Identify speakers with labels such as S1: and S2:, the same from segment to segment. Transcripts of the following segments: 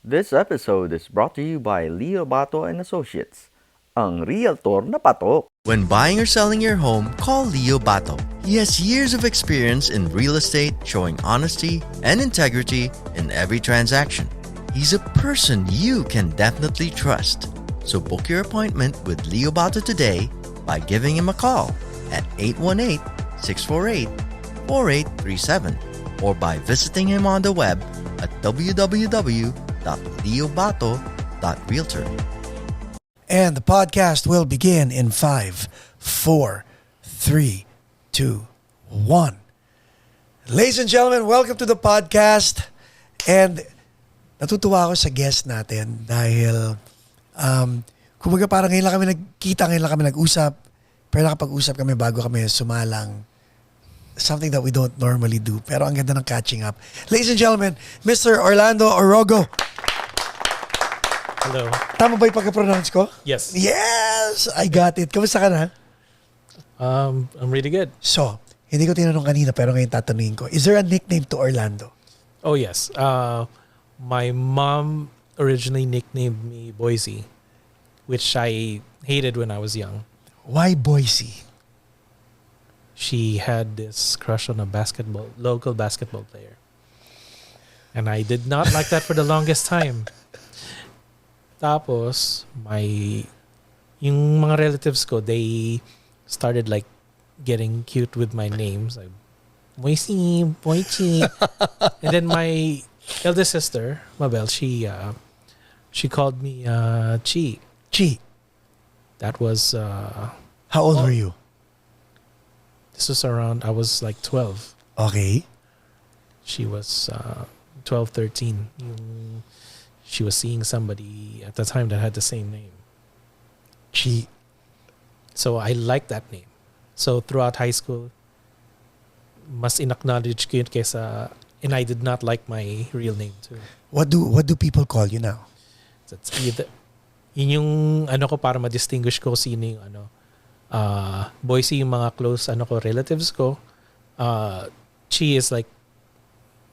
S1: This episode is brought to you by Leo Bato and Associates, ang realtor na patok.
S2: When buying or selling your home, call Leo Bato. He has years of experience in real estate, showing honesty and integrity in every transaction. He's a person you can definitely trust. So book your appointment with Leo Bato today by giving him a call at 818-648-4837 or by visiting him on the web at www.leobato.realtor.
S3: And the podcast will begin in 5, 4, 3, 2, 1. Ladies and gentlemen, welcome to the podcast. And natutuwa ako sa guest natin dahil kumbaga parang ngayon lang kami nagkita, ngayon lang kami nag-usap. Pero nakapag-usap kami bago kami sumalang. Something that we don't normally do. Pero ang ganda ng catching up. Ladies and gentlemen, Mr. Orlando Orogo.
S4: Hello.
S3: Tama ba yung pagka-pronounce ko?
S4: Yes.
S3: Yes! I got it. Kamusta ka na?
S4: I'm really good.
S3: So, hindi ko tinanong kanina pero ngayon tatanungin ko. Is there a nickname to Orlando?
S4: Oh, yes. My mom originally nicknamed me Boise, which I hated when I was young.
S3: Why Boise?
S4: She had this crush on a local basketball player. And I did not like that for the longest time. Tapos, yung mga relatives ko, they started like getting cute with my names. Like, Moisey, Boichi. And then my eldest sister, Mabel, she called me Chi.
S3: Chi.
S4: That was...
S3: How old were you?
S4: This was around, I was like 12.
S3: Okay.
S4: She was 12, 13. She was seeing somebody at the time that had the same name.
S3: Chi.
S4: So I liked that name. So throughout high school, mas inacknowledge ko yun kesa, and I did not like my real name too.
S3: What do people call you now?
S4: That's either, yun yung ano ko para ma-distinguish ko sino yung ano. Boise yung mga close relatives ko. Chi is like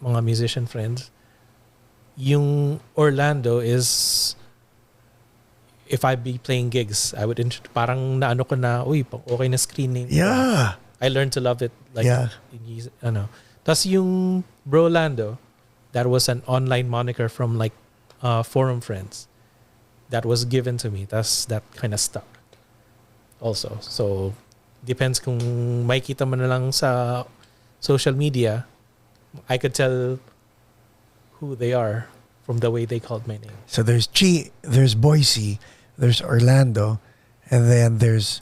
S4: mga musician friends. Yung Orlando is if I be playing gigs, I would parang naano ko na, uy, okay na screen name.
S3: Yeah.
S4: I learned to love it. Like,
S3: yeah.
S4: Tas yung Brolando, that was an online moniker from like forum friends that was given to me. Tas that kind of stuck also. So, depends kung makikita mo na lang sa social media, I could tell who they are from the way they called my name.
S3: So there's Chi, there's Boise, there's Orlando, and then there's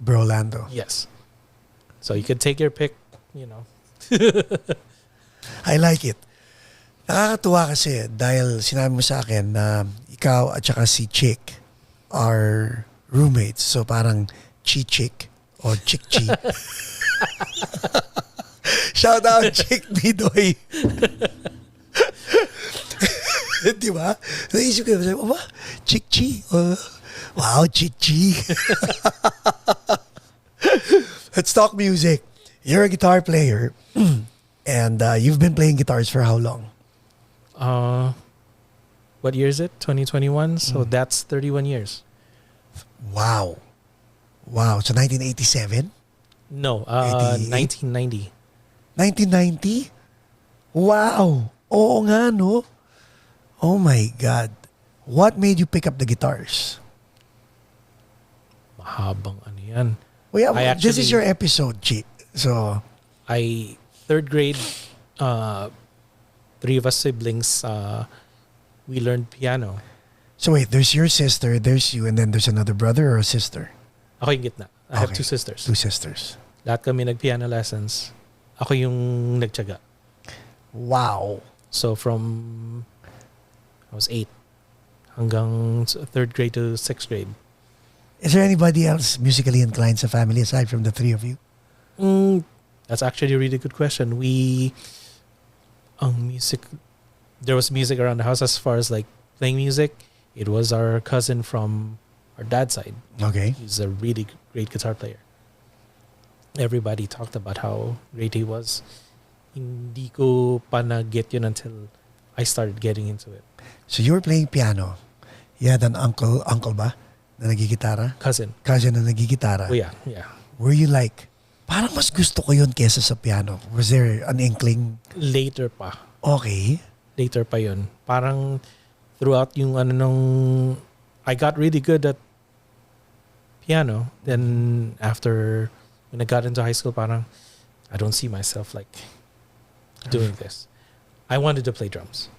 S3: Brolando.
S4: Yes. So you could take your pick, you know.
S3: I like it. Nakakatuwa kasi dahil sinabi mo sa akin na ikaw at saka si Chick are roommates. So parang Chi-Chick or Chick-Chi. Shout out Chick Didoy. Di ba? Naisip ko, Chick-Chi? Wow, Chick-Chi. Let's talk music. You're a guitar player. And you've been playing guitars for how long?
S4: What year is it? 2021. So that's 31 years.
S3: Wow. So 1987?
S4: No, 1990.
S3: 1990? Wow. Oo nga, no? Oh my God. What made you pick up the guitars?
S4: Mahabang ano yan.
S3: Well, yeah, this is your episode, Chi. So,
S4: third grade, three of us siblings, we learned piano.
S3: So wait, there's your sister, there's you, and then there's another brother or a sister?
S4: Ako yung gitna. I have two sisters.
S3: Two sisters.
S4: Lahat kami nag-piano lessons. Ako yung nagtiyaga.
S3: Wow.
S4: So from I was 8 hanggang third grade to sixth grade.
S3: Is there anybody else musically inclined sa family aside from the three of you?
S4: That's actually a really good question. There was music around the house as far as like playing music. It was our cousin from our dad's side.
S3: Okay.
S4: He's a really great guitar player. Everybody talked about how great he was. Hindi ko pa na-get yun until I started getting into it.
S3: So you were playing piano. You had an uncle ba na nagigitara?
S4: Cousin.
S3: Cousin na nagigitara.
S4: Oh yeah.
S3: Were you like, parang mas gusto ko yun kesa sa piano? Was there an inkling?
S4: Later pa.
S3: Okay.
S4: Later pa yun. Parang throughout yung I got really good at piano. Then after, when I got into high school, parang I don't see myself like doing this. I wanted to play drums.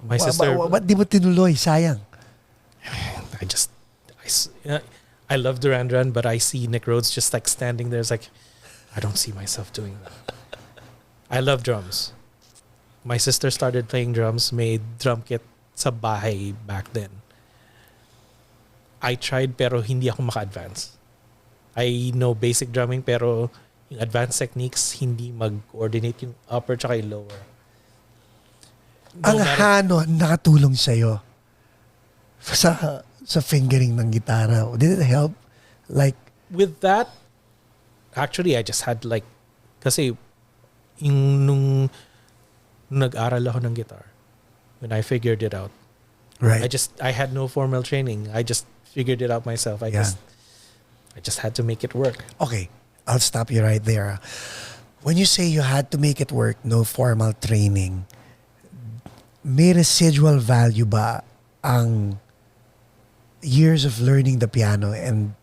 S4: My sister...
S3: Ba't di mo tinuloy? Sayang.
S4: I love Duran Duran, but I see Nick Rhodes just like standing there. It's like, I don't see myself doing that. I love drums. My sister started playing drums, made drum kit sa bahay back then. I tried pero hindi ako maka-advance. I know basic drumming pero yung advanced techniques hindi mag-coordinate yung upper tsaka yung lower.
S3: Ang Hanon nakatulong sa'yo sa fingering ng gitara. Did it help? Like,
S4: with that, actually I just had like, kasi yung nung nag-aral ako ng guitar, when I figured it out,
S3: right.
S4: I had no formal training. I just figured it out myself. I just had to make it work.
S3: Okay, I'll stop you right there. When you say you had to make it work, no formal training, may residual value ba ang years of learning the piano and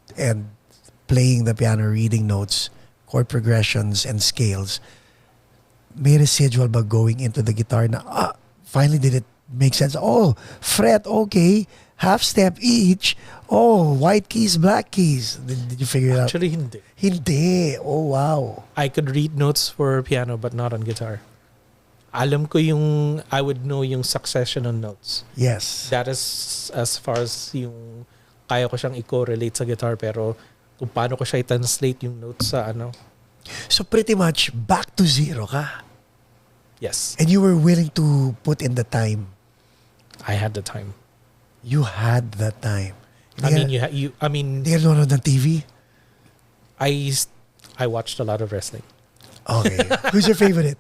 S3: playing the piano, reading notes, chord progressions, and scales? May residual ba going into the guitar na, finally did it make sense? Oh, fret, okay. Half step each. Oh, white keys, black keys. Did you figure it out?
S4: Actually, hindi.
S3: Hindi. Oh, wow.
S4: I could read notes for piano but not on guitar. Alam ko I would know yung succession on notes.
S3: Yes.
S4: That is as far as yung kaya ko siyang i-correlate sa guitar, pero kung paano ko siya i-translate yung notes sa
S3: So pretty much back to zero ka.
S4: Yes.
S3: And you were willing to put in the time.
S4: I had the time.
S3: You had the time.
S4: Hindi
S3: ka nanonood ng TV?
S4: I watched a lot of wrestling.
S3: Okay. Who's your favorite?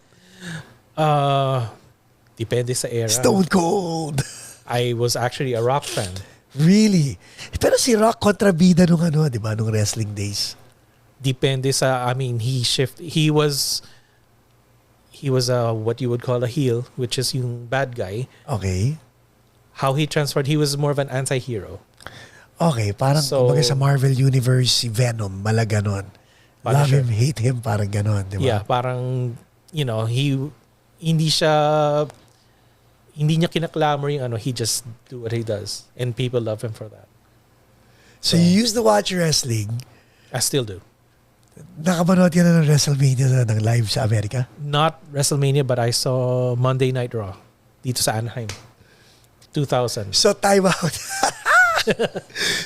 S4: Depende sa era.
S3: Stone Cold.
S4: I was actually a Rock fan.
S3: Really? Pero si Rock kontrabida nung di ba, nung wrestling days.
S4: Depende sa, he was what you would call a heel, which is yung bad guy.
S3: Okay.
S4: How he transferred, he was more of an anti-hero.
S3: Okay, parang kumbaga sa Marvel Universe, si Venom, malaganon. Love him, hate him, parang ganon, di ba?
S4: Yeah, parang, hindi niya kinaklamor yung he just do what he does. And people love him for that.
S3: So you used to watch wrestling.
S4: I still do.
S3: Nakapanood ka na ng WrestleMania ng live sa Amerika?
S4: Not WrestleMania, but I saw Monday Night Raw dito sa Anaheim. 2000.
S3: So time out.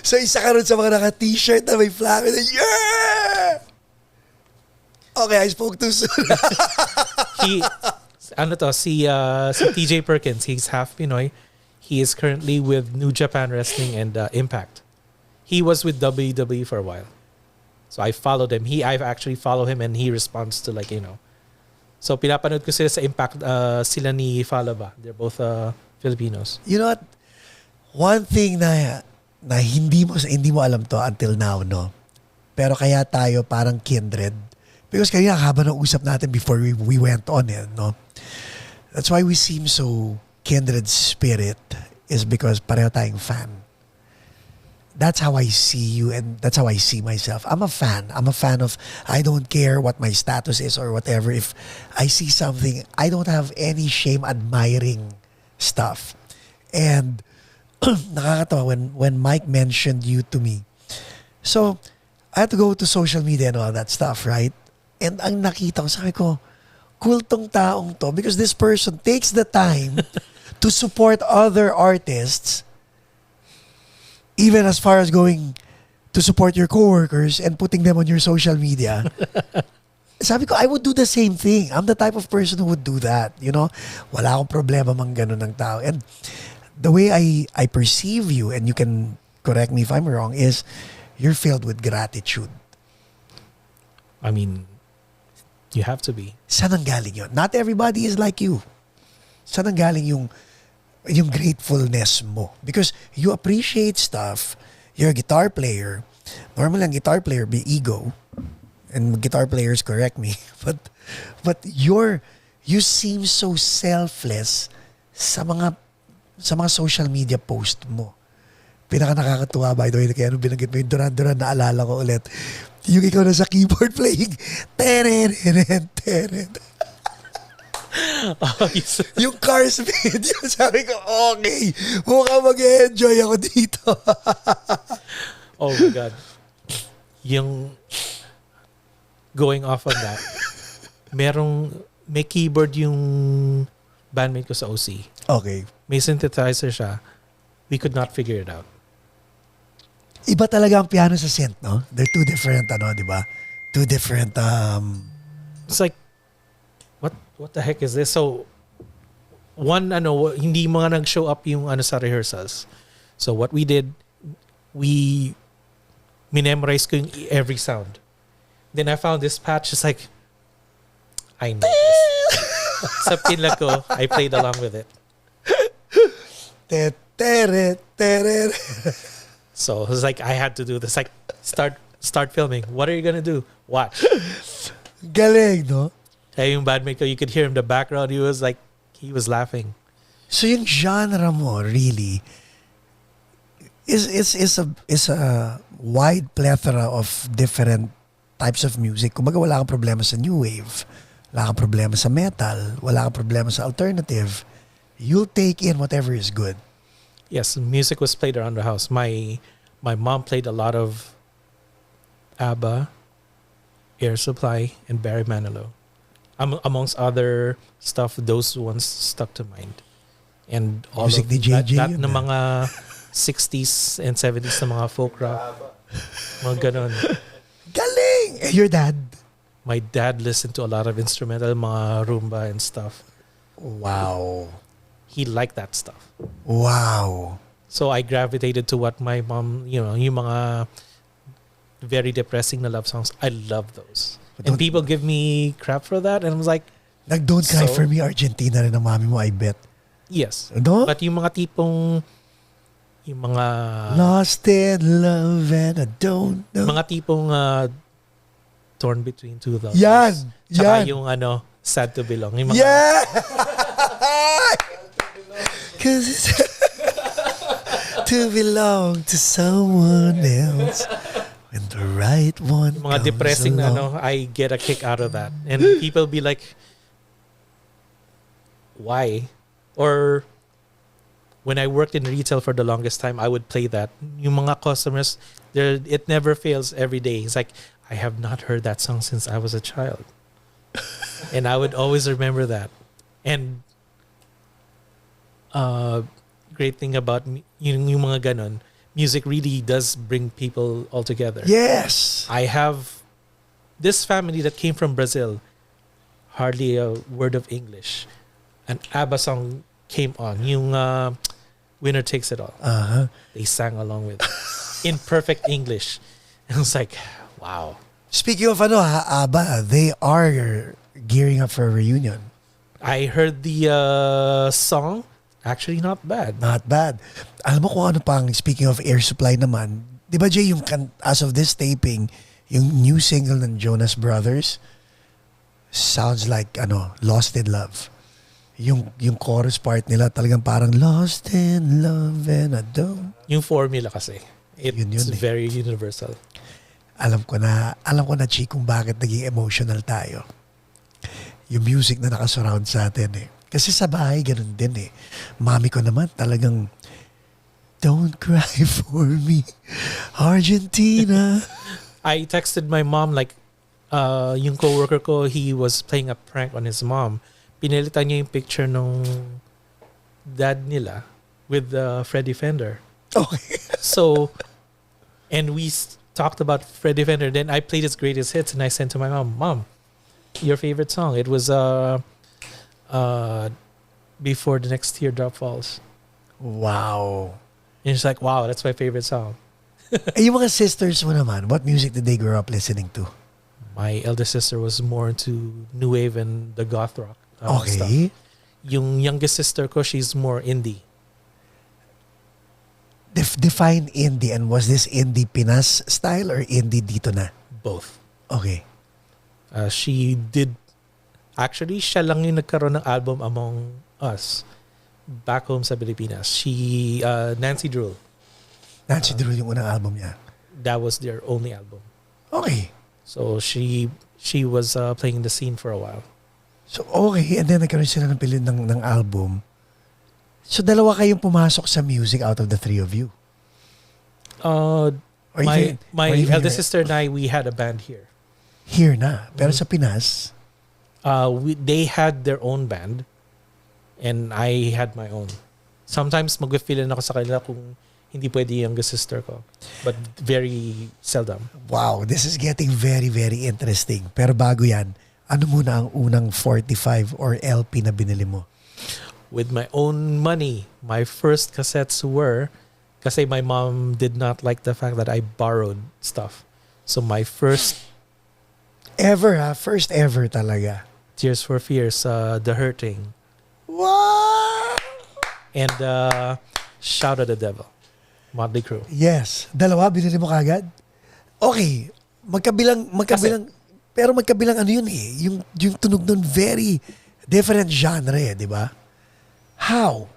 S3: So isa ka rin sa mga naka-t-shirt na may flag. Yeah! Okay, I spoke too soon.
S4: Si TJ Perkins, he's half Pinoy. He is currently with New Japan Wrestling and Impact. He was with WWE for a while. So I followed him. I've actually followed him and he responds to So pinapanood ko sila sa Impact, sila ni Falaba. They're both Filipinos.
S3: You know what? One thing na hindi mo alam to until now, no? Pero kaya tayo parang kindred. Because kanina haba ng usap natin before we went on, no? That's why we seem so kindred spirit is because pareho tayong fan. That's how I see you and that's how I see myself. I'm a fan. I'm a fan of, I don't care what my status is or whatever. If I see something, I don't have any shame admiring stuff. And nakakatawa when Mike mentioned you to me. So, I had to go to social media and all that stuff, right? And ang nakita ko, sabi ko, cool tong taong to because this person takes the time to support other artists even as far as going to support your coworkers and putting them on your social media. Sabi ko, I would do the same thing. I'm the type of person who would do that. Wala akong problema mang ganun ng tao. And the way I perceive you, and you can correct me if I'm wrong, is you're filled with gratitude.
S4: You have to be.
S3: Saan ang galing yun? Not everybody is like you. Saan nanggaling yung gratefulness mo? Because you appreciate stuff. You're a guitar player. Normal ang guitar player be ego. And guitar players correct me. But you seem so selfless sa mga social media post mo. Pinaka nakakatuwa, by the way, kaya nung binanggit mo yung Duran-Duran, naalala ko ulit. Yung ikaw na sa keyboard playing, teren. Yung Cars video, sabi ko, okay, mukhang mag-enjoy ako dito.
S4: Oh my God. Yung going off on that, may keyboard yung bandmate ko sa OC.
S3: Okay.
S4: May synthesizer siya. We could not figure it out.
S3: Iba talaga ang piano sa synth, no? They're two different, di ba? Two different,
S4: It's like, what the heck is this? So, hindi mga nag-show up yung sa rehearsals. So, what we did, we memorize ko yung every sound. Then I found this patch. It's like, I know this. Sa pinla ko, I played along with it. So it was like I had to do this. Like start filming. What are you gonna do? Watch.
S3: galing, no?
S4: Kaya yung bandmate ko, you could hear him in the background. He was laughing.
S3: So yung genre mo really is a wide plethora of different types of music. Kumbaga wala kang problema sa new wave, wala kang problema sa metal, wala kang problema sa alternative. You'll take in whatever is good.
S4: Yes, music was played around the house. My mom played a lot of ABBA, Air Supply, and Barry Manilow. Amongst other stuff, those ones stuck to mind. And all
S3: Music
S4: of
S3: ni JJ
S4: that
S3: yun,
S4: na mga 60s and 70s na mga folk rock. Mga ganon.
S3: Galing! Eh, your dad?
S4: My dad listened to a lot of instrumental, mga rumba and stuff.
S3: Wow.
S4: He liked that stuff.
S3: Wow.
S4: So I gravitated to what my mom, yung mga very depressing na love songs. I love those. And people give me crap for that. And I was like,
S3: Don't Cry
S4: So-
S3: For Me, Argentina rin ang mami mo, I bet.
S4: yes.
S3: No?
S4: But yung mga tipong, yung mga,
S3: Lost in love and I don't know.
S4: mga tipong torn between two lovers.
S3: Yan!
S4: Tsaka
S3: Yan!
S4: yung sad to belong. Yung mga,
S3: Yeah! Cause it's to belong to someone else when the right one
S4: yung mga
S3: comes
S4: depressing na
S3: along.
S4: I get a kick out of that. And people be like, why? Or when I worked in retail for the longest time, I would play that. Yung mga customers, it never fails every day. It's like, I have not heard that song since I was a child. And I would always remember that. And great thing about yung mga ganon, music really does bring people all together.
S3: Yes!
S4: I have this family that came from Brazil, hardly a word of English. An ABBA song came on, yung Winner Takes It All.
S3: Uh-huh.
S4: They sang along with it in perfect English. And I was like, wow.
S3: Speaking of ABBA, they are gearing up for a reunion.
S4: I heard the song, actually not bad.
S3: Not bad. Alam mo kung ano pang, speaking of Air Supply naman, di ba Jay, as of this taping, yung new single ng Jonas Brothers, sounds like, Lost in Love. Yung chorus part nila, talagang parang Lost in Love and I don't.
S4: Yung formula kasi, it's
S3: Yun eh.
S4: very universal.
S3: Alam ko na, Chi, kung bakit naging emotional tayo. Yung music na nakasurround sa atin eh. Kasi sa bahay, ganun din eh. Mami ko naman talagang, don't cry for me, Argentina.
S4: I texted my mom like, yung coworker ko, he was playing a prank on his mom. Pinilitan niya yung picture nung dad nila with Freddie Fender.
S3: Okay.
S4: So, and we talked about Freddie Fender. Then I played his greatest hits and I sent to my mom, Mom, your favorite song. It was Before the Next Teardrop Falls.
S3: Wow.
S4: And she's like, wow, that's my favorite song.
S3: Eh, yung mga sisters mo naman, what music did they grow up listening to?
S4: My elder sister was more into new wave and the goth rock stuff.
S3: Okay.
S4: Yung youngest sister ko, she's more indie.
S3: Define indie, and was this indie Pinas style or indie dito na?
S4: Both.
S3: Okay.
S4: She did... Actually, siya lang yung nagkaroon ng album among us. Back home sa Pilipinas. Nancy Drew.
S3: Nancy Drew yung unang album niya.
S4: That was their only album.
S3: Okay.
S4: So she was playing the scene for a while.
S3: So, okay. And then nagkaroon sila ng album. So, dalawa kayong pumasok sa music out of the three of you? Or
S4: My
S3: even
S4: eldest sister and I, we had a band here.
S3: Here na. Pero sa Pinas,
S4: They had their own band and I had my own. Sometimes mag-feeling ako sa kanila kung hindi pwede yung youngest sister ko. But very seldom.
S3: wow, this is getting very, very interesting. Pero bago yan, ano muna ang unang 45 or LP na binili mo?
S4: With my own money, my first cassettes were, kasi my mom did not like the fact that I borrowed stuff. So my first
S3: First ever talaga.
S4: Tears for Fears, The Hurting,
S3: Wow!
S4: and Shout at the Devil, Motley Crue.
S3: Yes. Dalawa, binili mo kagad? Okay. Magkabilang, pero magkabilang ano yun eh. Yung tunog nun, very different genre eh, di ba? How?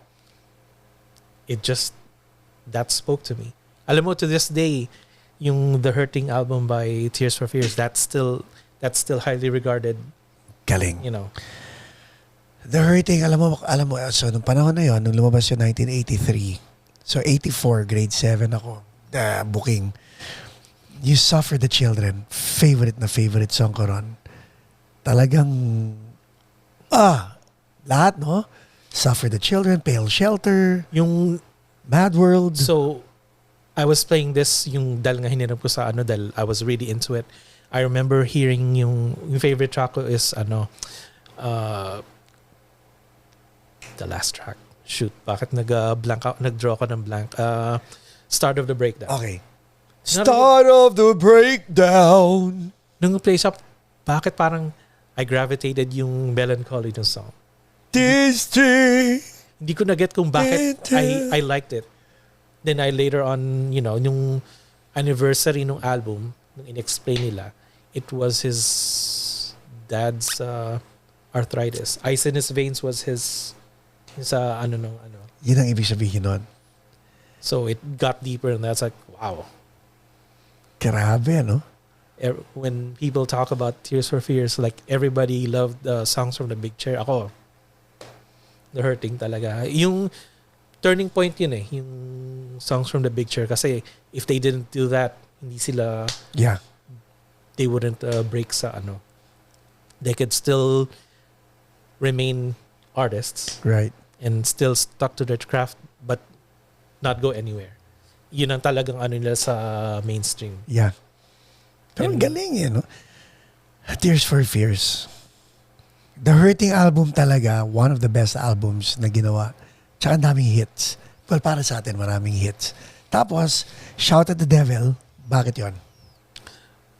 S4: That spoke to me. Alam mo, to this day, yung The Hurting album by Tears for Fears, that's still highly regarded,
S3: Galing.
S4: you know.
S3: The Hurting, alam mo, so nung panahon na yon, nung lumabas yung 1983, so 84, grade 7 ako, booking. You Suffer the Children, favorite song ko ron. Talagang, lahat, no? Suffer the Children, Pale Shelter,
S4: Yung,
S3: Mad World.
S4: so, I was playing this, yung dahil nga hinirap ko sa dahil I was really into it. I remember hearing yung favorite track ko is the last track. Shoot, bakit nag-draw ko ng blank? Start of the Breakdown.
S3: Okay. Start of the Breakdown.
S4: Nung play siya, bakit parang I gravitated yung melancholy ng song.
S3: District.
S4: Hindi ko na-get kung bakit I liked it. Then I later on, yung anniversary ng album, nung in-explain nila, it was his dad's arthritis. Ice in his veins was his
S3: Yun ang ibig sabihin nun.
S4: So it got deeper and that's like, wow.
S3: Grabe, no?
S4: When people talk about Tears for Fears, like everybody loved the songs from the Big Chair. Ako, The Hurting talaga. Yung turning point yun eh, yung songs from the Big Chair. Kasi if they didn't do that, hindi sila, they wouldn't break sa They could still remain artists.
S3: Right.
S4: And still stuck to their craft but not go anywhere. Yun ang talagang nila sa mainstream.
S3: Yeah. Pero ang galing eh, no? Tears for Fears. The Hurting album talaga, one of the best albums na ginawa. Tsaka ang daming hits. Well, para sa atin, maraming hits. Tapos, Shout at the Devil, bakit yon?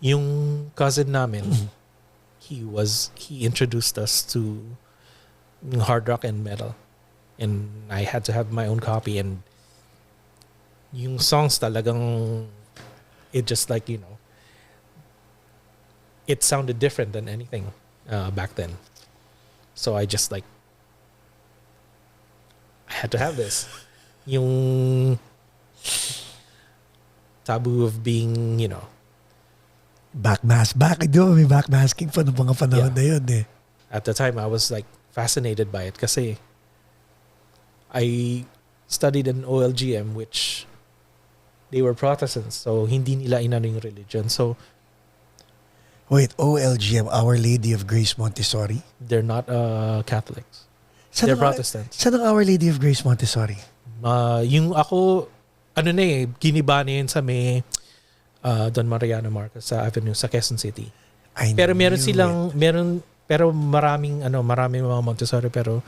S4: Yung cousin namin, he introduced us to hard rock and metal. And I had to have my own copy and yung songs talagang it just like, it sounded different than anything back then. So I just like I had to have this. Yung taboo of being,
S3: May backmasking pa ng mga panahon na yun eh.
S4: At the time I was like fascinated by it kasi I studied in OLGM which they were Protestants, so hindi nila inano yung religion. So
S3: wait, OLGM, Our Lady of Grace Montessori?
S4: they're not Catholics. They're Protestants.
S3: Saan ang Our Lady of Grace Montessori?
S4: Yung ako, giniba na yun sa may Don Mariano Marcos sa Avenue sa Quezon City. Pero maraming mga Montessori pero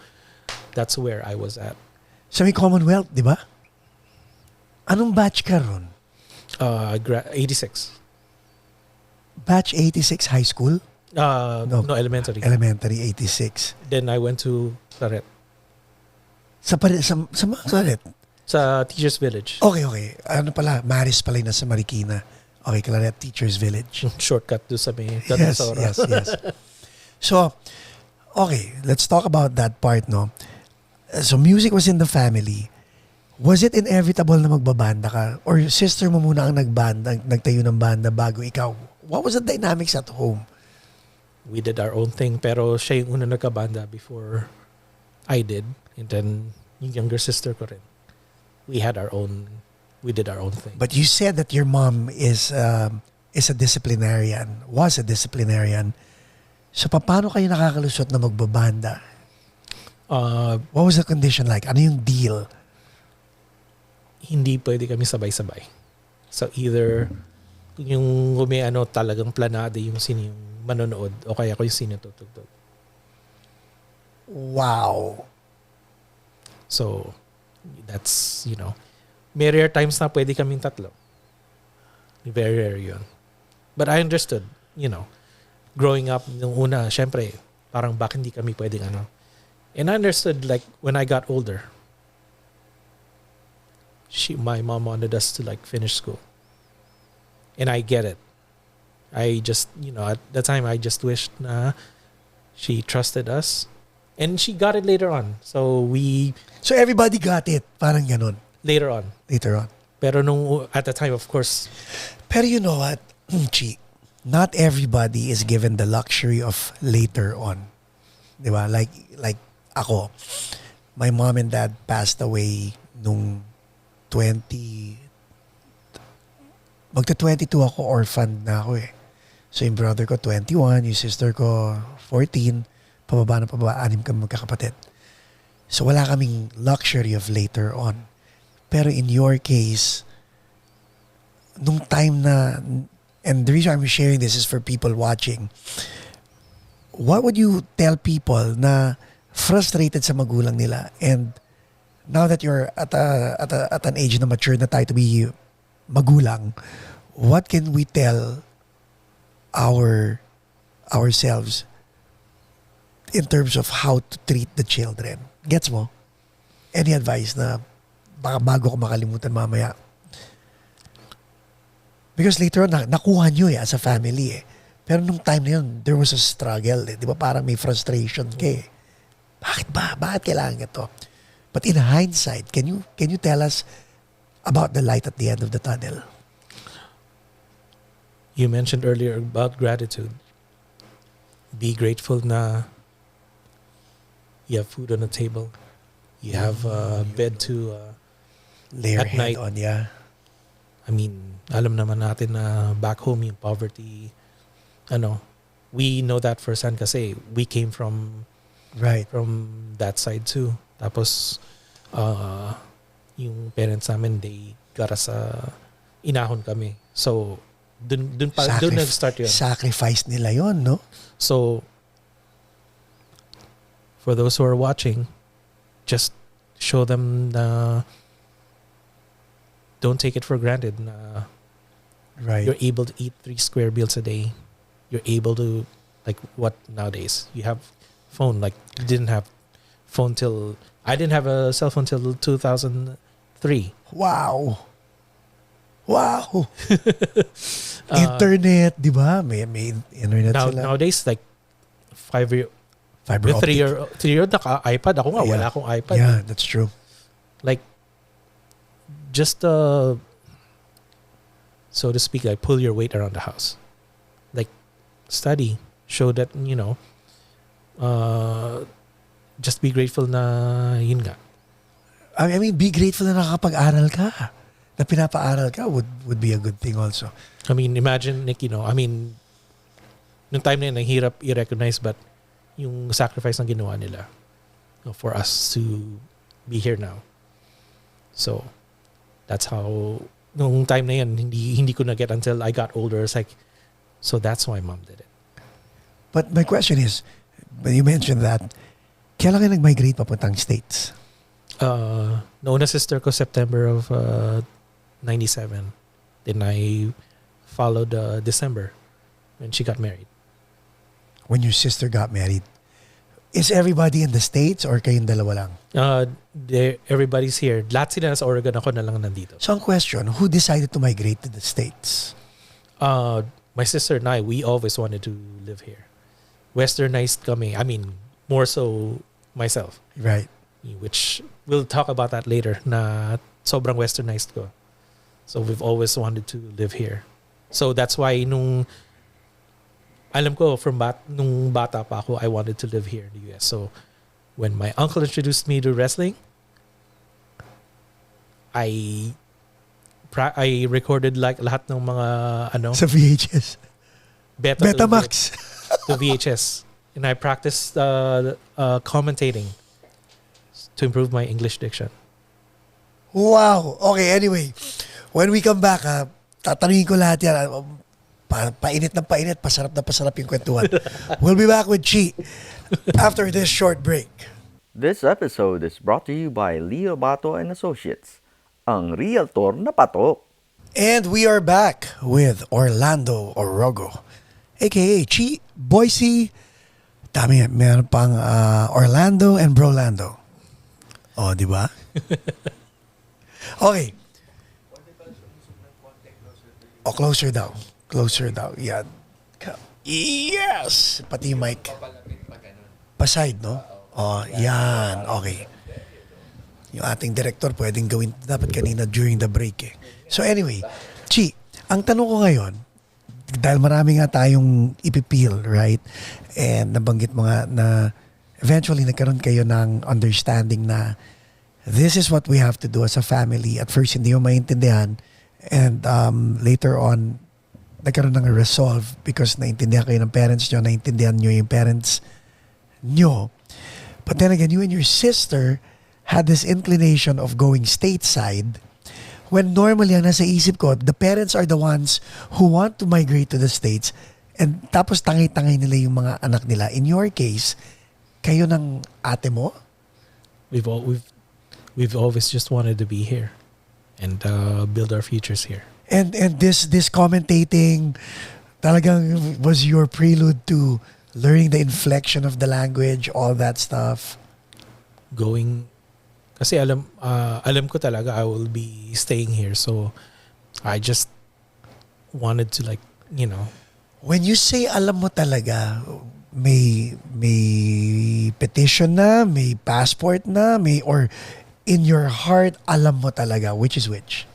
S4: that's where I was at.
S3: Sa may Commonwealth, di ba? Anong batch ka ron?
S4: 86.
S3: Batch 86 high school?
S4: No, elementary.
S3: Elementary 86.
S4: Then I went to Claret.
S3: Sa ulit?
S4: Sa Teachers Village.
S3: Okay. Ano pala, Maris pala yung nasa Marikina. Okay, Claret Teachers Village.
S4: Shortcut do sa may
S3: Yes.
S4: Dinosaur.
S3: So, okay, let's talk about that part, no? So, music was in the family. Was it inevitable na magbabanda ka? Or sister mo muna ang nagtayo ng banda bago ikaw? What was the dynamics at home?
S4: We did our own thing, pero siya yung una nagkabanda before I did. And then, yung younger sister ko rin. We did our own thing.
S3: But you said that your mom is a disciplinarian, was a disciplinarian. So, paano kayo nakakalusot na magbabanda? What was the condition like? Ano yung deal?
S4: Hindi pwede kami sabay-sabay. So either yung talagang planado yung sino yung manonood o kaya ko yung sino tutugtog.
S3: Wow.
S4: So that's, may rare times na pwede kaming tatlo. Very rare yun. But I understood, growing up nung una, syempre, parang bakit hindi kami pwedeng And I understood like when I got older, my mom wanted us to like finish school. And I get it. I just, at the time I just wished na she trusted us. And she got it later on. So
S3: everybody got it. Parang ganun.
S4: Later on. Pero at the time, of course.
S3: Pero you know what, Chi? Not everybody is given the luxury of later on. Diba? Like ako, my mom and dad passed away nung magta-22 ako, orphaned na ako eh. So yung brother ko 21, yung sister ko 14, pababa, 6 kami magkakapatid. So wala kaming luxury of later on. Pero in your case, nung time na, and the reason I'm sharing this is for people watching, what would you tell people na frustrated sa magulang nila, and now that you're at an age na mature na tayo to be magulang, what can we tell ourselves in terms of how to treat the children? Gets mo? Any advice na baka bago ko makalimutan mamaya? Because later on, nakuha nyo as a family eh. Pero nung time na yun, there was a struggle eh. Di ba? Parang may frustration ka eh. Bakit ba? Bakit kailangan ito? But in hindsight, can you tell us about the light at the end of the tunnel?
S4: You mentioned earlier about gratitude. Be grateful na you have food on the table. You have a bed to
S3: lay your
S4: at
S3: head
S4: night.
S3: on, yeah.
S4: I mean, alam naman natin na back home yung poverty, we know that firsthand kasi we came from that side too. Tapos, yung parents namin, they got us, inahon kami. So, dun nag-start yun.
S3: Sacrifice nila yon, no?
S4: So, for those who are watching, just show them na don't take it for granted na you're able to eat 3 square meals a day. You're able to, like what nowadays? You have phone, like you didn't have phone till, I didn't have a cell phone till 2003.
S3: Wow. Internet, di ba? May internet sila.
S4: Nowadays, like
S3: Fiber
S4: with
S3: optic.
S4: 3-year-old naka-iPad. Ako nga, wala akong iPad.
S3: Yeah, that's true.
S4: Like, just, so to speak, like pull your weight around the house. Like, study. Show that, just be grateful na yun nga.
S3: I mean, be grateful na nakakapag-aral ka. Na pinapa-aral ka would be a good thing also.
S4: I mean, imagine, Nick, nung time na yun, hirap i-recognize, but yung sacrifice na ginawa nila for us to be here now. So, that's how, nung time na yun, hindi ko na-get until I got older. It's like, so that's why mom did it.
S3: But my question is, when you mentioned that, kailan ka nag-migrate papuntang States?
S4: Nauna sister ko September of 97. Then I followed December when she got married.
S3: When your sister got married, Is everybody in the States or kayong dalawa lang?
S4: Everybody's here. Lahat sila nasa Oregon, ako na lang nandito.
S3: So ang question, who decided to migrate to the States?
S4: My sister and I, we always wanted to live here. Westernized kami. I mean, more so myself.
S3: Right.
S4: Which we'll talk about that later na sobrang westernized ko. So we've always wanted to live here. So that's why alam ko nung bata pa ako, I wanted to live here in the US. So when my uncle introduced me to wrestling, I recorded like lahat ng mga
S3: Sa VHS. Betamax.
S4: to VHS. And I practiced commentating to improve my English diction.
S3: Wow. Okay, anyway. When we come back, tatanungin ko lahat yan. Painit na painit, pasarap na pasarap yung kwentuhan. We'll be back with Chi after this short break.
S1: This episode is brought to you by Leo Bato and Associates, ang realtor na patok.
S3: And we are back with Orlando Orogo, aka Chi, Boise, dami yan. Meron pang Orlando and Brolando. Oh, di ba? Okay. Oh, closer daw. Closer daw. Yan. Yes! Pati yung mic. Pa-side, no? Oh, yan. Okay. Yung ating director pwedeng gawin dapat kanina during the break eh. So anyway, Chi, ang tanong ko ngayon, dahil marami nga tayong ipipil, right? And nabanggit mo nga na eventually nagkaroon kayo ng understanding na this is what we have to do as a family. At first, hindi mo maintindihan. And later on, nagkaroon ng resolve because naintindihan kayo ng parents nyo, naintindihan nyo yung parents nyo. But then again, you and your sister had this inclination of going stateside when normally ang nasa isip ko, the parents are the ones who want to migrate to the States and tapos tangay-tangay nila yung mga anak nila. In your case, kayo ng ate mo?
S4: We've always just wanted to be here and build our futures here.
S3: And this commentating talagang was your prelude to learning the inflection of the language, all that stuff.
S4: Kasi alam ko talaga I will be staying here, so I just wanted to
S3: When you say alam mo talaga, may petition na, may passport na, or in your heart alam mo talaga, which is which?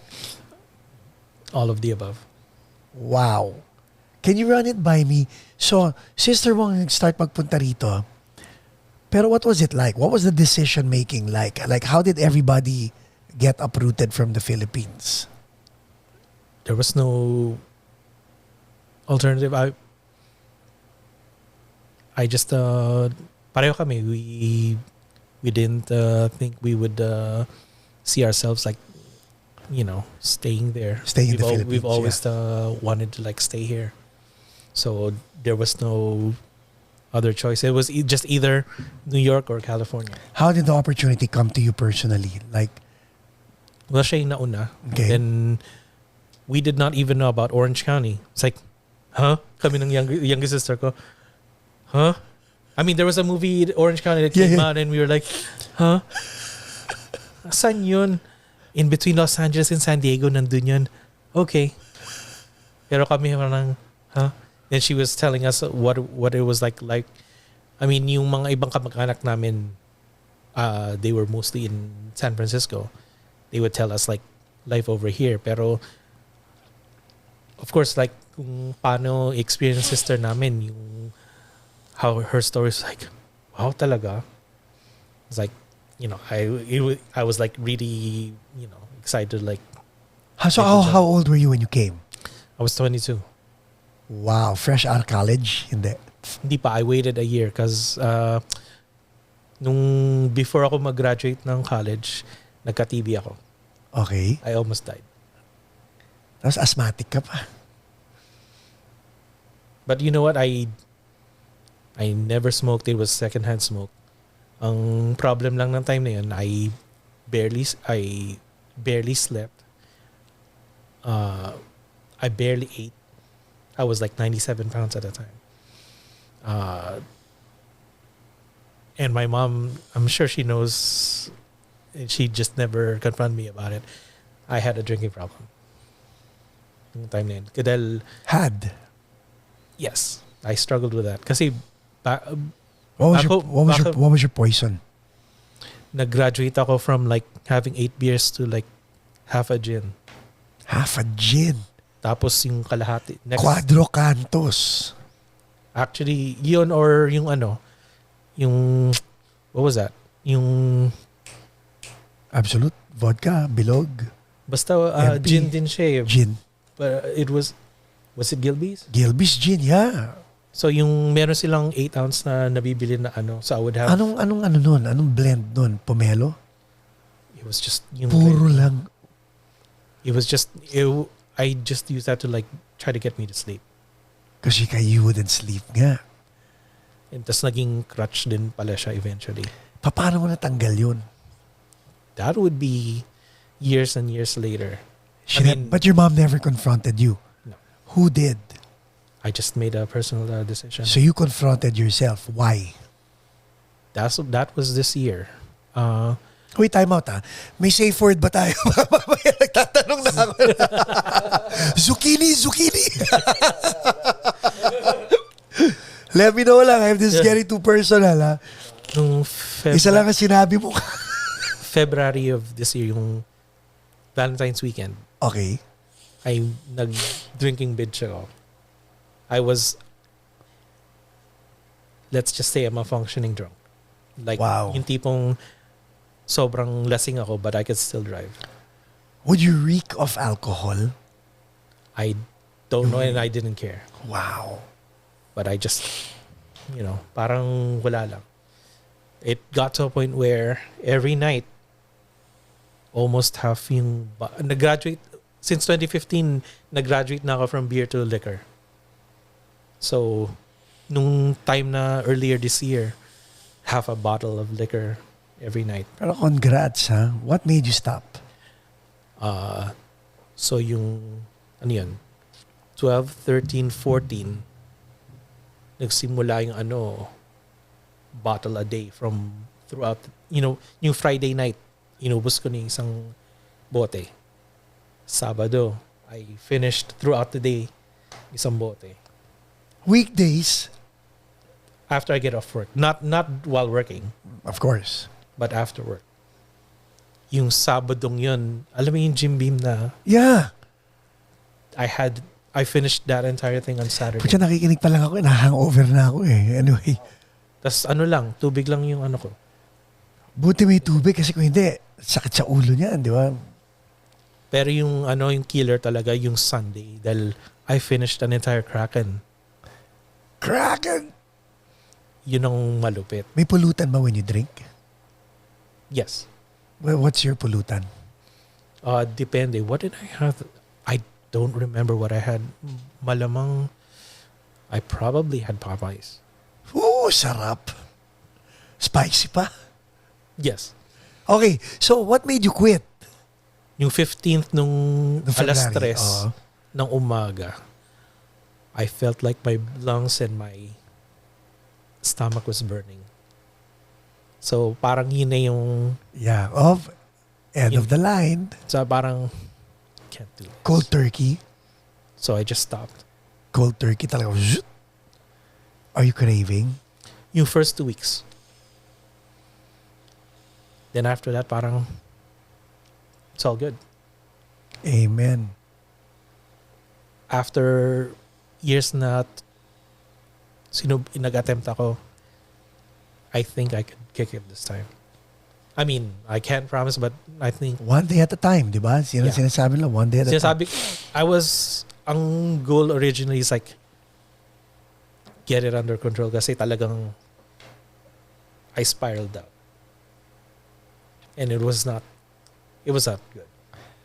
S4: All of the above.
S3: Wow. Can you run it by me? So, sister mo ang start magpunta rito. Pero what was it like? What was the decision making like? Like, how did everybody get uprooted from the Philippines?
S4: There was no alternative. I just pareho kami. We didn't think we would see ourselves staying there.
S3: Staying in the Philippines.
S4: We've always wanted to stay here. So there was no other choice. It was just either New York or California.
S3: How did the opportunity come to you personally?
S4: Well, siya yung nauna.
S3: Okay.
S4: And we did not even know about Orange County. It's like, huh? Kami ng younger sister ko. Huh? I mean, there was a movie, Orange County, that came out and we were like, huh? Saan yun? In between Los Angeles and San Diego, nandun yun. Okay. Pero kami parang, huh? Then she was telling us what it was like. I mean, yung mga ibang kamag-anak namin, they were mostly in San Francisco. They would tell us life over here. Pero, of course, kung paano experience sister namin, yung how her story is wow talaga. It's I was really, excited.
S3: So how old were you when you came?
S4: I was 22.
S3: Wow, fresh out of college?
S4: Hindi pa. I waited a year because nung before ako mag-graduate ng college, nagka-TB ako.
S3: Okay.
S4: I almost died.
S3: Tapos asthmatic ka pa.
S4: But you know what? I never smoked. It was secondhand smoke. Ang problem lang ng time na yun, I barely slept. I barely ate. I was 97 pounds at the time. And my mom, I'm sure she knows, and she just never confronted me about it. I had a drinking problem. Yung time na yun. Dahil,
S3: Had.
S4: yes, I struggled with that. Kasi,
S3: What was your poison?
S4: nag-graduate ako from like having 8 beers to like half a gin.
S3: Half a gin.
S4: Tapos yung kalahati. Next,
S3: Cuadro cantos.
S4: actually, yun or yung ano, yung, what was that? Yung,
S3: Absolute. Vodka. Bilog.
S4: basta
S3: MP.
S4: gin din siya eh.
S3: Gin.
S4: But it was it Gilby's?
S3: Gilby's gin, yeah.
S4: So yung meron silang 8 ounce na nabibili na ano. So I would have,
S3: Anong ano nun? Anong blend nun? Pomelo?
S4: it was just, yung,
S3: Puro lang.
S4: it was just, I just used that to like try to get me to sleep.
S3: Kasi you wouldn't sleep nga.
S4: And tas naging crutch din pala siya eventually.
S3: Paano mo natanggal yun?
S4: That would be years and years later.
S3: But your mom never confronted you.
S4: No.
S3: Who did?
S4: I just made a personal decision.
S3: So you confronted yourself. Why?
S4: That was this year.
S3: Wait, time out ha. May safe word ba tayo? Mamaya nagtatanong na ako. Zucchini! Let me know lang if this is getting too personal ha.
S4: Nung
S3: Isa lang ang sinabi mo.
S4: February of this year, yung Valentine's weekend,
S3: Okay.
S4: ay nag-drinking binge ako. I was, let's just say I'm a functioning drunk. Like,
S3: Wow.
S4: yung tipong sobrang lasing ako but I could still drive.
S3: Would you reek of alcohol?
S4: I don't know and I didn't care.
S3: Wow.
S4: But I just, parang wala lang. It got to a point where every night, almost half yung, nag-graduate, since 2015, nag-graduate na ako from beer to liquor. So, nung time na earlier this year, half a bottle of liquor every night.
S3: Pero congrats ha. What made you stop?
S4: So yung, 12, 13, 14, nagsimula yung bottle a day from throughout, yung Friday night, inubos ko na yung isang bote. Sabado, I finished throughout the day, isang bote.
S3: Weekdays?
S4: After I get off work. Not while working,
S3: Of course.
S4: but after work. Yung Sabadong yun, alam mo yung Jim Beam na
S3: Yeah.
S4: I finished that entire thing on Saturday.
S3: Pucha, nakikinig pa lang ako. Na-hangover na ako eh. Anyway.
S4: Tas tubig lang yung ko.
S3: Buti may tubig kasi kung hindi, sakit sa ulo niyan, di ba?
S4: Pero yung yung killer talaga, yung Sunday. Dahil I finished an entire Kraken.
S3: Kraken!
S4: Yun ang malupit.
S3: May pulutan ba when you drink?
S4: Yes.
S3: Well, what's your pulutan?
S4: Depende. What did I have? I don't remember what I had. Malamang, I probably had Popeyes.
S3: Ooh, sarap. Spicy pa.
S4: Yes.
S3: Okay, so what made you quit?
S4: Yung 15th nung
S3: Noong
S4: alas
S3: February,
S4: 3 ng umaga, I felt like my lungs and my stomach was burning. So parang yun na yung,
S3: Yeah, end of the line.
S4: so parang, can't do this.
S3: Cold turkey.
S4: So I just stopped.
S3: Cold turkey talaga. Zzz. Are you craving?
S4: Yung first 2 weeks. Then after that, parang, it's all good.
S3: Amen.
S4: After years na nag-attempt ako, I think I could kick it this time. I mean, I can't promise, but I think,
S3: One day at a time, di ba?
S4: Yeah.
S3: Sinasabi lang, one day at a time.
S4: ang goal originally is like, get it under control kasi talagang I spiraled out. And it was not good.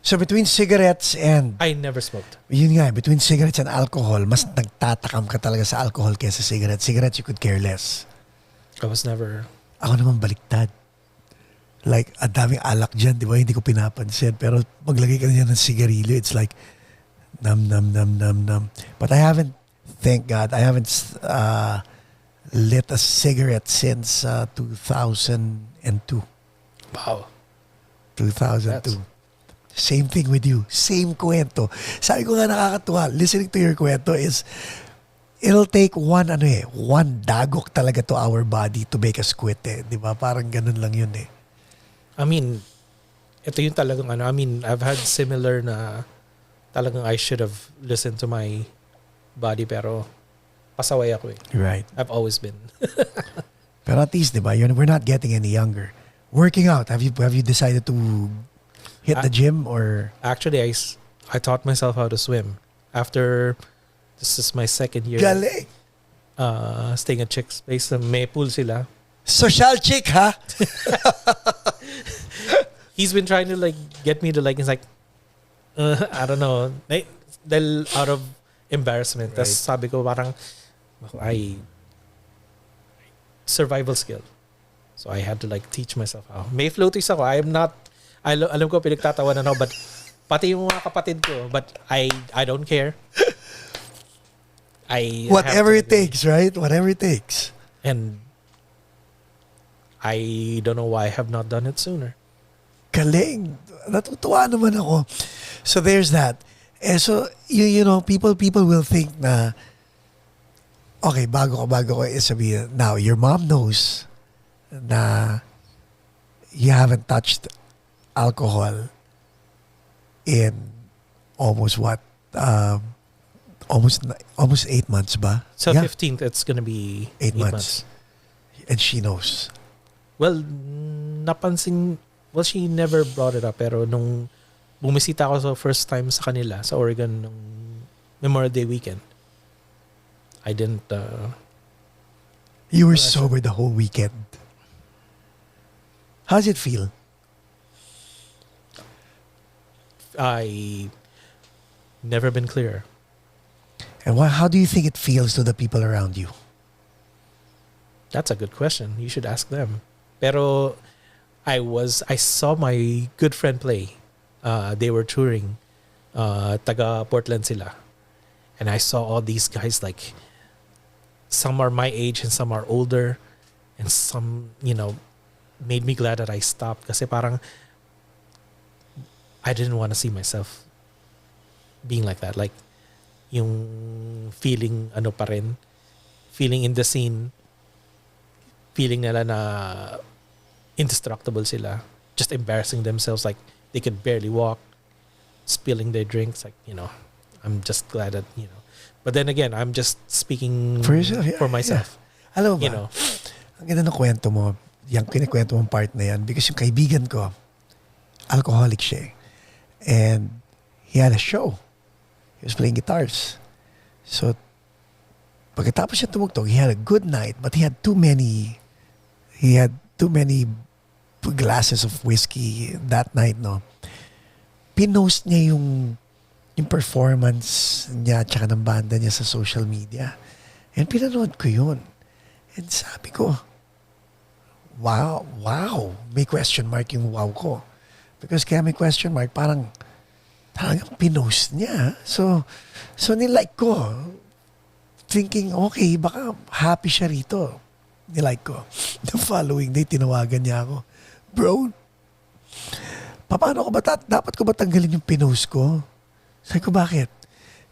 S3: So between cigarettes and,
S4: I never smoked.
S3: yun nga, between cigarettes and alcohol, mas nagtatakam ka talaga sa alcohol kaysa cigarettes. Cigarettes, you could care less.
S4: I was never,
S3: Ako naman baliktad. Like, ang daming alak dyan, di ba? Hindi ko pinapansin. Pero maglagay ka niya ng sigarilyo, it's like, nam. But I haven't, thank God, I haven't lit a cigarette since 2002.
S4: Wow.
S3: 2002. Same thing with you. Same kwento. Sabi ko nga nakakatuwa, listening to your kwento is, it'll take one dagok talaga to our body to make us quit eh. Di ba? Parang ganun lang yun eh.
S4: I mean, ito yung talagang I mean, I've had similar na talagang I should have listened to my body pero pasaway ako eh.
S3: Right.
S4: I've always been.
S3: Pero at least, di ba, we're not getting any younger. Working out, have you decided to hit the gym or?
S4: Actually, I taught myself how to swim. After, this is my second year.
S3: Galing!
S4: Staying at Chick's Place. May pool sila.
S3: Social chick, ha?
S4: He's been trying to like get me to like, he's like, I don't know. Dahil out of embarrassment.
S3: Right.
S4: Tas sabi ko parang, survival skill. So I had to like teach myself how. May floaties ako. I am not, alam ko pinagtatawanan ako, but pati yung mga kapatid ko, but I don't care.
S3: Whatever it takes, right? Whatever it takes.
S4: And I don't know why I have not done it sooner.
S3: Galing. Natutuwa naman ako. So there's that. So, you know, people will think na, okay, bago ko sabihin, now, your mom knows na you haven't touched alcohol in almost what? Almost 8 months ba?
S4: So
S3: Yeah.
S4: 15th, it's gonna be
S3: 8 months. And she knows.
S4: Well, she never brought it up. Pero nung bumisita ako sa first time sa kanila, sa Oregon, nung Memorial Day weekend, I didn't...
S3: You were sober the whole weekend. How does it feel?
S4: I never been clearer.
S3: And how do you think it feels to the people around you?
S4: That's a good question. You should ask them. Pero I saw my good friend play. They were touring. Taga Portland sila. And I saw all these guys, like, some are my age and some are older. And some, made me glad that I stopped. Kasi parang, I didn't want to see myself being like that. Like, yung feeling, pa rin. Feeling in the scene. Feeling nila na indestructible sila. Just embarrassing themselves. Like, they could barely walk. Spilling their drinks. Like, I'm just glad that, But then again, I'm just speaking
S3: for yourself, yeah,
S4: for myself.
S3: Yeah. Alam mo ba, ang ganda ng kwento mo, yung kinikwento mong part na yan, because yung kaibigan ko, alcoholic siya. And he had a show. He was playing guitars. So, pagkatapos siya tumugtog, he had a good night, but he had too many glasses of whiskey that night, no? Pinost niya yung performance niya at saka ng banda niya sa social media. And pinanood ko yun. And sabi ko, wow, may question mark yung wow ko. Because kaya may question mark, parang talagang pinost niya. So nilike ko. Thinking, okay, baka happy siya rito. Nilike ko. The following day, tinawagan niya ako. Bro, paano ko ba dapat ko ba tanggalin yung pinost ko? Sabi ko, bakit?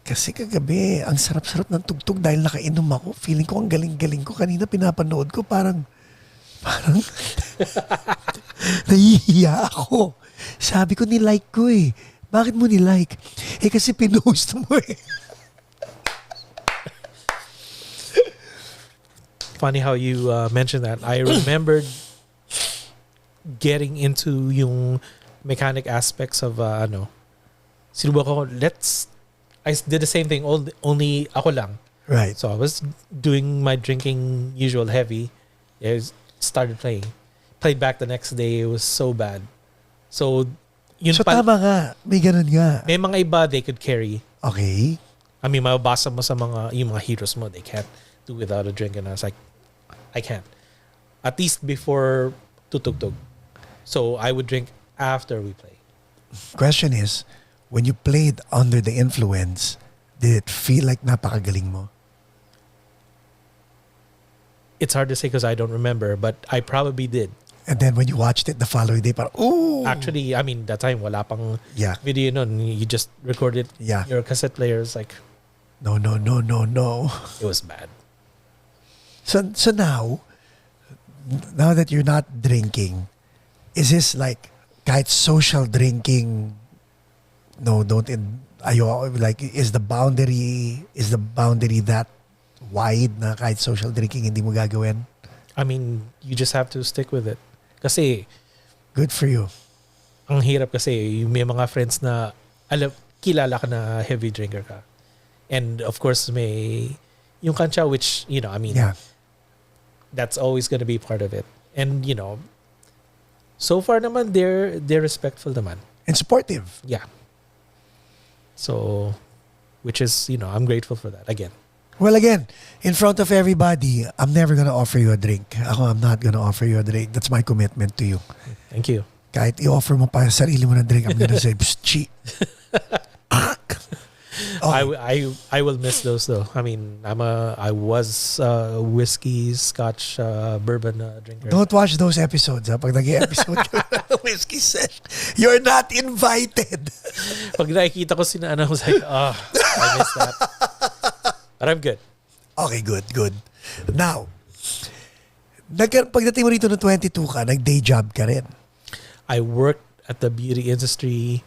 S3: Kasi kagabi, ang sarap-sarap ng tugtog dahil nakainom ako. Feeling ko ang galing-galing ko. Kanina pinapanood ko, parang nahihiya ako. Sabi ko, nilike ko eh. Bakit mo nilike? Eh kasi pinost mo eh.
S4: Funny how you mentioned that. I remembered getting into yung mechanic aspects of sinubukan ko, I did the same thing, only ako lang.
S3: Right.
S4: So I was doing my drinking usual heavy. I started playing. Played back the next day. It was so bad. So, yun
S3: So tama nga. May ganun nga.
S4: may mga iba they could carry.
S3: Okay.
S4: I mean, mababasa mo sa yung mga heroes mo, they can't do without a drink. And I was like, I can't. At least before tutugtog. So I would drink after we play.
S3: Question is, when you played under the influence, did it feel like napakagaling mo?
S4: it's hard to say because I don't remember, but I probably did.
S3: And then when you watched it the following day, parang, ooh!
S4: Actually, I mean, that time, wala pang
S3: Yeah.
S4: video nun. You just recorded
S3: Yeah.
S4: your cassette players. Like,
S3: No.
S4: it was bad.
S3: So now that you're not drinking, is this like kahit social drinking? No, don't. Ayo, like is the boundary that wide na kahit social drinking hindi mo gagawin?
S4: I mean, you just have to stick with it. Kasi,
S3: Good for you.
S4: ang hirap kasi, may mga friends na, kilala ka na heavy drinker ka. And of course, may, yung kantsa which, I mean,
S3: Yeah.
S4: that's always gonna be part of it. And, so far naman, they're respectful naman.
S3: And supportive.
S4: Yeah. So, which is, I'm grateful for that. Again.
S3: Well, again, in front of everybody, I'm never gonna offer you a drink. I'm not gonna offer you a drink. That's my commitment to you.
S4: Thank you.
S3: Kahit i-offer mo pa sarili mo ng drink, I'm gonna say, psst, chi.
S4: I will miss those though. I mean, I was whiskey, scotch, bourbon drinker.
S3: Don't watch those episodes. Pag nag-episode ka ng whiskey session, you're not invited.
S4: Pag nakikita ko sina I was like, I missed that. But I'm good.
S3: Okay, good. Now, pagdating mo rito ng 22 ka, nag-day job ka rin.
S4: I worked at the beauty industry,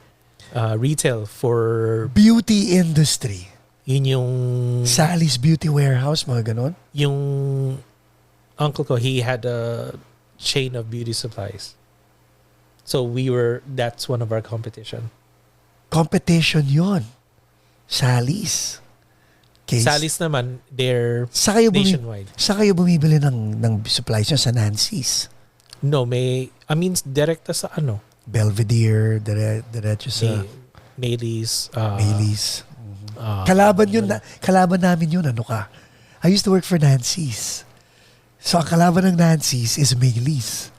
S4: retail for
S3: Beauty industry.
S4: yun yung
S3: Sally's Beauty Warehouse, mga ganon.
S4: yung uncle ko, he had a chain of beauty supplies. So that's one of our competition.
S3: Competition yon. Sally's. Okay.
S4: Sally's naman, they're
S3: Sa kayo,
S4: nationwide.
S3: sa kayo bumibili ng supplies nyo sa Nancy's?
S4: No, direkta sa
S3: Belvedere, diretso sa
S4: Maylis.
S3: Baileys. Kalaban namin yun, ano ka? I used to work for Nancy's. So, ang kalaban ng Nancy's is Maylis.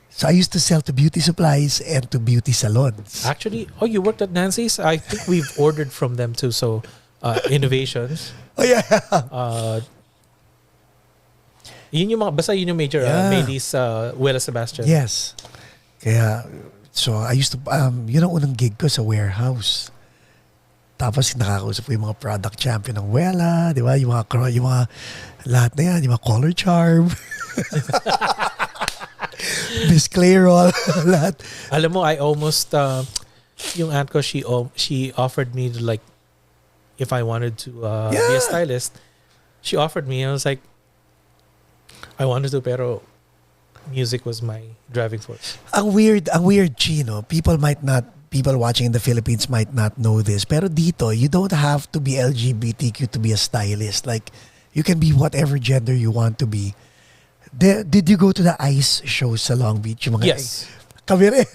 S3: So, I used to sell to beauty supplies and to beauty salons.
S4: Actually, you worked at Nancy's? I think we've ordered from them too. So, innovations.
S3: Oh, yeah.
S4: Yun yung major.
S3: Yeah.
S4: Maylis, Wella Sebastian.
S3: Yes. Kaya, so, I used to, yun ang unang gig ko sa warehouse. Tapos, nakakausap ko yung mga product champion ng Wella, di ba? Yung mga lahat na yan, yung mga color charm. Miss Clairol, lahat.
S4: Alam mo, I almost, yung aunt ko, she offered me to like, if I wanted to be a stylist, she offered me. I was like, I wanted to, pero music was my driving force.
S3: Ang weird, Chino. People watching in the Philippines might not know this. Pero dito, you don't have to be LGBTQ to be a stylist. Like, you can be whatever gender you want to be. Did you go to the ICE show sa Long Beach? Yung mga
S4: Yes.
S3: Kami rin.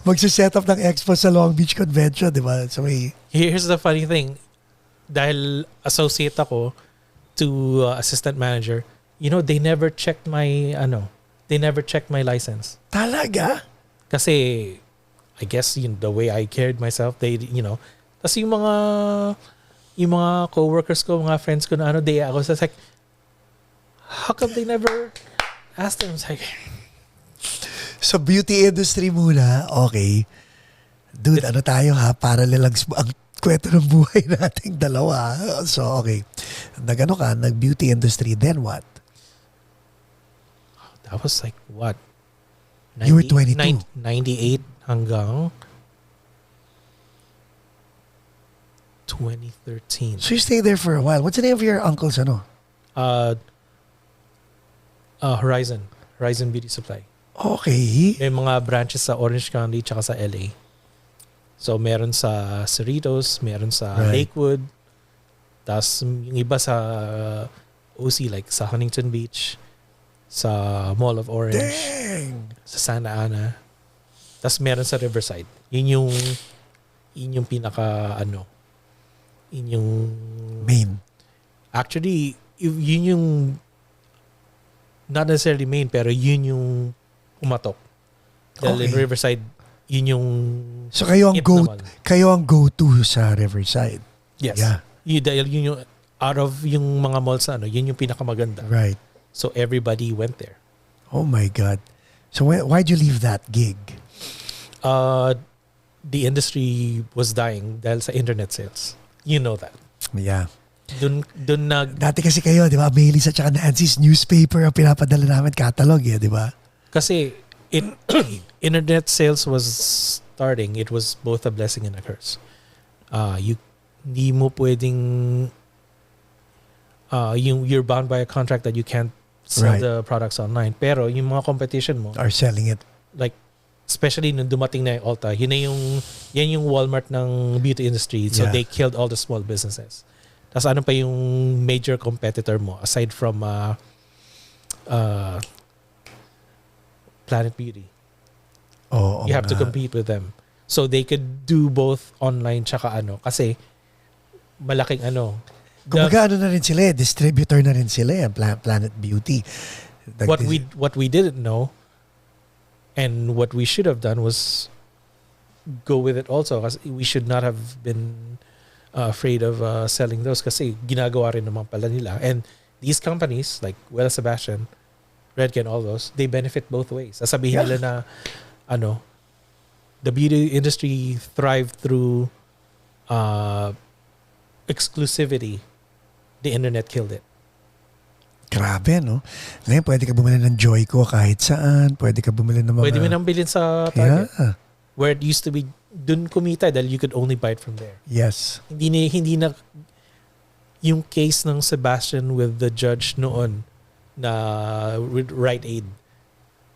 S3: Magsiset up ng expo sa Long Beach Convention, di ba? So
S4: Here's the funny thing. Dahil associate ako to assistant manager, they never checked my license.
S3: Talaga?
S4: Kasi, I guess, the way I carried myself, kasi yung mga co-workers ko, mga friends ko na I was like, how come they never asked them? I was like,
S3: So beauty industry muna, okay. Dude, tayo ha? Parallel ang kwento ng buhay nating dalawa. So, okay. Nag-beauty industry, then what?
S4: that was like, what?
S3: You were 22.
S4: 98 hanggang 2013.
S3: So you stayed there for a while. What's the name of your uncle's
S4: Horizon Beauty Supply.
S3: Okay.
S4: May mga branches sa Orange County tsaka sa LA. So meron sa Cerritos, meron sa
S3: Right.
S4: Lakewood. Tapos yung iba sa OC, like sa Huntington Beach, sa Mall of Orange,
S3: Dang.
S4: sa Santa Ana. Tapos meron sa Riverside. Yun yung pinaka yun yung
S3: Main.
S4: actually yun yung not necessarily main pero yun yung umatok. Dahil in
S3: Okay.
S4: Riverside, yun yung
S3: So kayo ang
S4: it naman.
S3: go-to sa Riverside.
S4: Yes.
S3: Yeah.
S4: Dahil yun yung out of yung mga malls na yun yung pinakamaganda.
S3: Right.
S4: So everybody went there.
S3: Oh my God. So why'd you leave that gig?
S4: The industry was dying dahil sa internet sales. You know that.
S3: Yeah.
S4: Dun
S3: Dati kasi kayo, di ba? Bailey's at saka Nancy's newspaper ang pinapadala namin catalog, di ba?
S4: kasi internet sales was starting. It was both a blessing and a curse. Hindi mo pwedeng you're bound by a contract that you can't sell
S3: Right.
S4: the products online. Pero yung mga competition mo,
S3: Are selling it.
S4: like especially nung dumating na yung Ulta, yan yung Walmart ng beauty industry. So
S3: Yeah.
S4: they killed all the small businesses. Tapos ano pa yung major competitor mo aside from Planet Beauty?
S3: Oo.
S4: You have to
S3: nga.
S4: compete with them. So they could do both online tsaka kasi malaking
S3: Kumbaga ano na rin sila distributor na rin sila Planet Beauty.
S4: what we didn't know and what we should have done was go with it also, kasi we should not have been afraid of selling those kasi ginagawa rin naman pala nila. And these companies like Well Sebastian, Redken, all those, they benefit both ways. Sasabihin nila na the beauty industry thrived through exclusivity. The internet killed it.
S3: Grabe, no? Ngayon, pwede ka bumili ng Joyco kahit saan. Pwede ka bumili ng mga...
S4: Pwede mo nang bilhin sa Target.
S3: Yeah.
S4: Where it used to be, dun kumita dahil you could only buy it from there.
S3: Yes.
S4: Hindi na yung case ng Sebastian with the judge noon na with Rite Aid,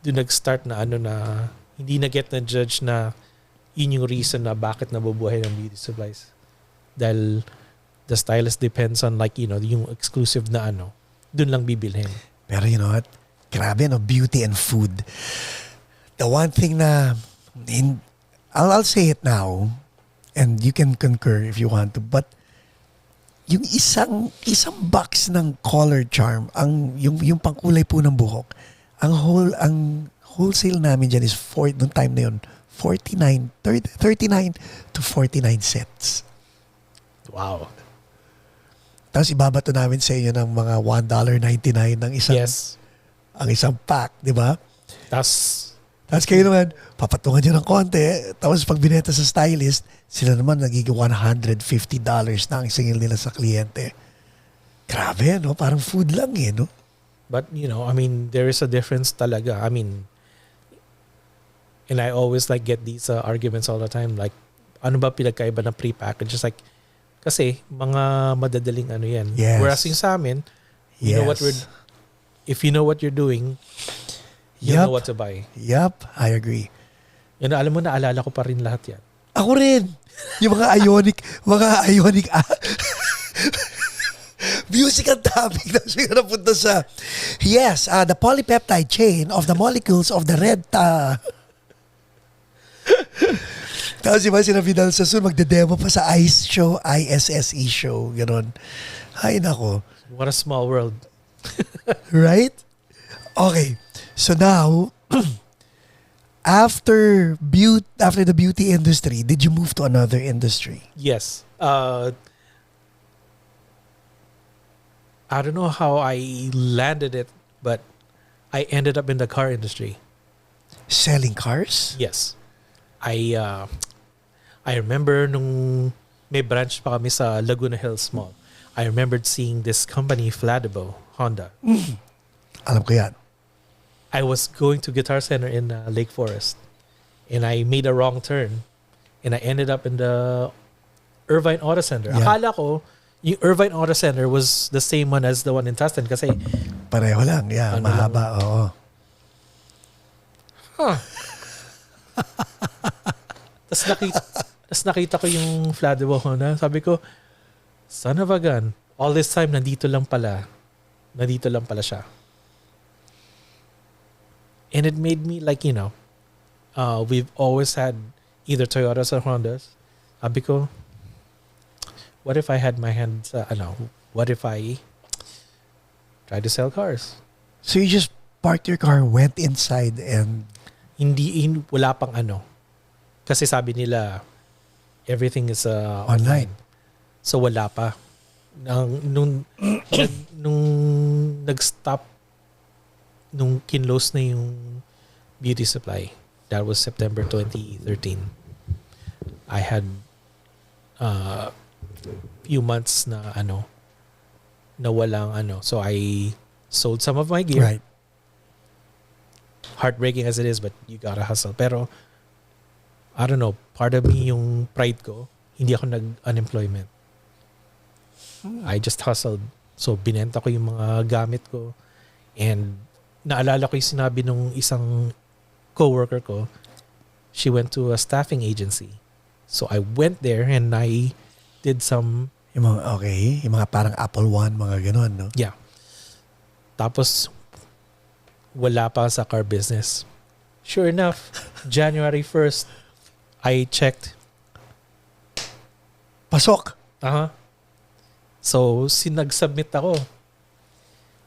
S4: dun nag-start na hindi na get na judge na yun yung reason na bakit nabubuhay ng beauty supplies. Dahil the stylist depends on yung exclusive na dun lang bibilhin.
S3: Pero you know what? Grabe, no? Beauty and food. The one thing na... I'll say it now, and you can concur if you want to, but yung isang box ng color charm, yung pangkulay po ng buhok, ang wholesale namin dyan is noong time na yun, 39 to 49 cents.
S4: Wow.
S3: Tapos ibabato namin sa inyo ng mga $1.99 ng isang
S4: Yes.
S3: ang isang pack, di ba?
S4: Tapos
S3: Kayo naman, papatungan nyo ng konti. Tapos pag binenta sa stylist, sila naman nagiging $150 na ang singil nila sa kliyente. Grabe, no? Parang food lang no?
S4: But, there is a difference talaga. And I always get these arguments all the time. Like, ano ba pinagkaiba ng pre-package? Just kasi mga madadaling yan.
S3: Yes.
S4: Whereas yung sa amin, you know if you know what you're doing, you know what to buy.
S3: Yup, I agree.
S4: Alam mo, naalala ko pa rin lahat yan.
S3: Ako rin. Yung mga ionic music ang topic na siya napunta sa the polypeptide chain of the molecules of the red Tapos diba sila Vidal Sassoon magde-demo pa sa ISSE show, gano'n. Ay nako.
S4: What a small world.
S3: Right? Okay. So now, after the beauty industry, did you move to another industry?
S4: Yes. I don't know how I landed it, but I ended up in the car industry.
S3: Selling cars?
S4: Yes. I remember nung may branch pa kami sa Laguna Hills Mall. I remembered seeing this company, Fladibo, Honda.
S3: Alam ko yan.
S4: I was going to Guitar Center in Lake Forest, and I made a wrong turn, and I ended up in the Irvine Auto Center.
S3: Yeah.
S4: Akala ko yung Irvine Auto Center was the same one as the one in Tustin kasi
S3: Pareho lang. Yeah, mahaba. Oo.
S4: Tapos nakita ko yung Fladibo Honda. Sabi ko, son of a gun. All this time, nandito lang pala siya. And it made me we've always had either Toyotas or Hondas. Sabi ko, what if I had my hands, what if I try to sell cars?
S3: So you just parked your car, went inside, and...
S4: Wala pang Kasi sabi nila, everything is
S3: online.
S4: So wala pa. Nung nag-stop nung kinlose na yung beauty supply, that was September 2013. I had few months na na walang so I sold some of my gear.
S3: Right.
S4: Heartbreaking as it is, but you gotta hustle. Pero I don't know, part of me yung pride ko, hindi ako nag-unemployment. I just hustled. So binenta ko yung mga gamit ko, and naalala ko yung sinabi nung isang coworker ko. She went to a staffing agency. So I went there and I did some
S3: Yung mga parang Apple One, mga ganun, no?
S4: yeah. Tapos wala pa sa car business. Sure enough, January 1st, I checked.
S3: Pasok.
S4: So, sinag-submit ako.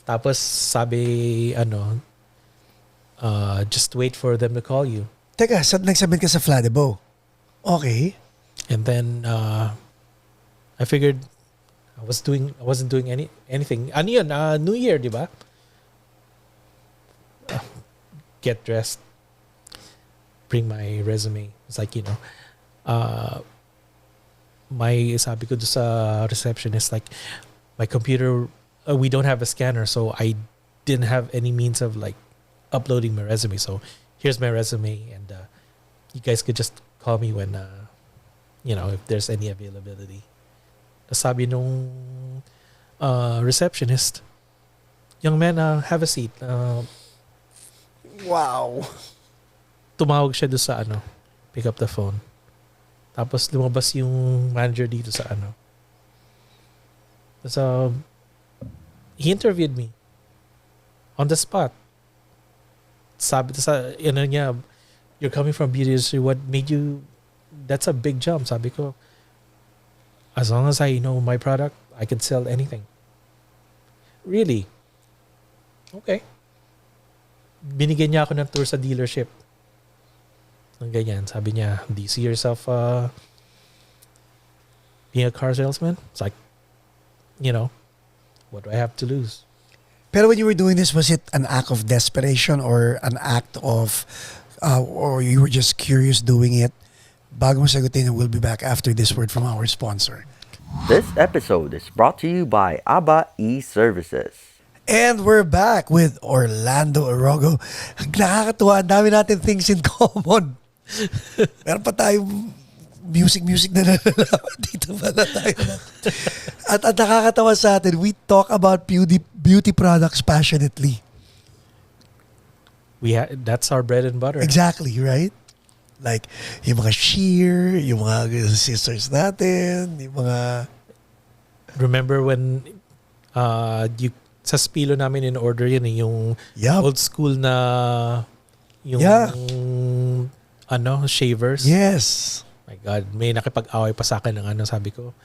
S4: Tapos, sabi, just wait for them to call you.
S3: Teka, nagsabit ka sa Fladebo. Okay.
S4: And then, I figured, I wasn't doing anything. Ano yun? New Year, di ba? Get dressed. Bring my resume. It's like, sabi ko doon sa receptionist, like, my computer, we don't have a scanner, so I didn't have any means of like uploading my resume. So here's my resume, and you guys could just call me when, if there's any availability. Sabi nung receptionist, young man, have a seat.
S3: Wow.
S4: Tumawag siya doon sa pick up the phone. Tapos lumabas yung manager dito sa So, he interviewed me on the spot. Sabi sa niya, you're coming from beauty industry, what made you, that's a big jump. Sabi ko, as long as I know my product, I can sell anything. Really? Okay. Binigyan niya ako ng tour sa dealership. Ng ganyan. Sabi niya, do you see yourself being a car salesman? It's like, what do I have to lose?
S3: Pero when you were doing this, was it an act of desperation or an act of, or you were just curious doing it? Bago mo sagutin, we'll be back after this word from our sponsor.
S1: This episode is brought to you by ABBA E-Services.
S3: And we're back with Orlando Orogo. Nakakatuwa, ang dami natin things in common. Meron pa tayong music na nalalaman dito pala tayo. At nakakatawa sa atin, we talk about beauty products passionately.
S4: That's our bread and butter.
S3: Exactly, right? Like, yung mga sheer, yung mga sisters natin, yung mga...
S4: Remember when sa Spilo namin in order yun, yung old school na yung shavers.
S3: Yes.
S4: My God, may nakipag-away pa sa akin ng sabi ko,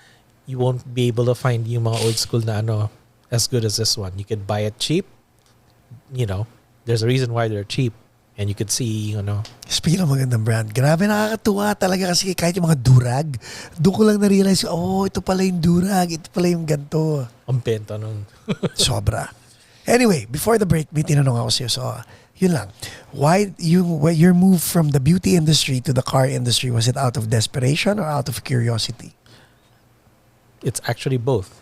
S4: you won't be able to find yung mga old school na as good as this one. You could buy it cheap. There's a reason why they're cheap. And you could see,
S3: Spilo, magandang brand. Grabe, nakakatuwa talaga kasi kahit yung mga durag, doon ko lang na-realize, ito pala yung durag, ito pala yung ganito.
S4: Ang benta nun.
S3: Sobra. Anyway, before the break, may tinanong ako sa'yo. So, yun lang. Why your move from the beauty industry to the car industry, was it out of desperation or out of curiosity?
S4: It's actually both.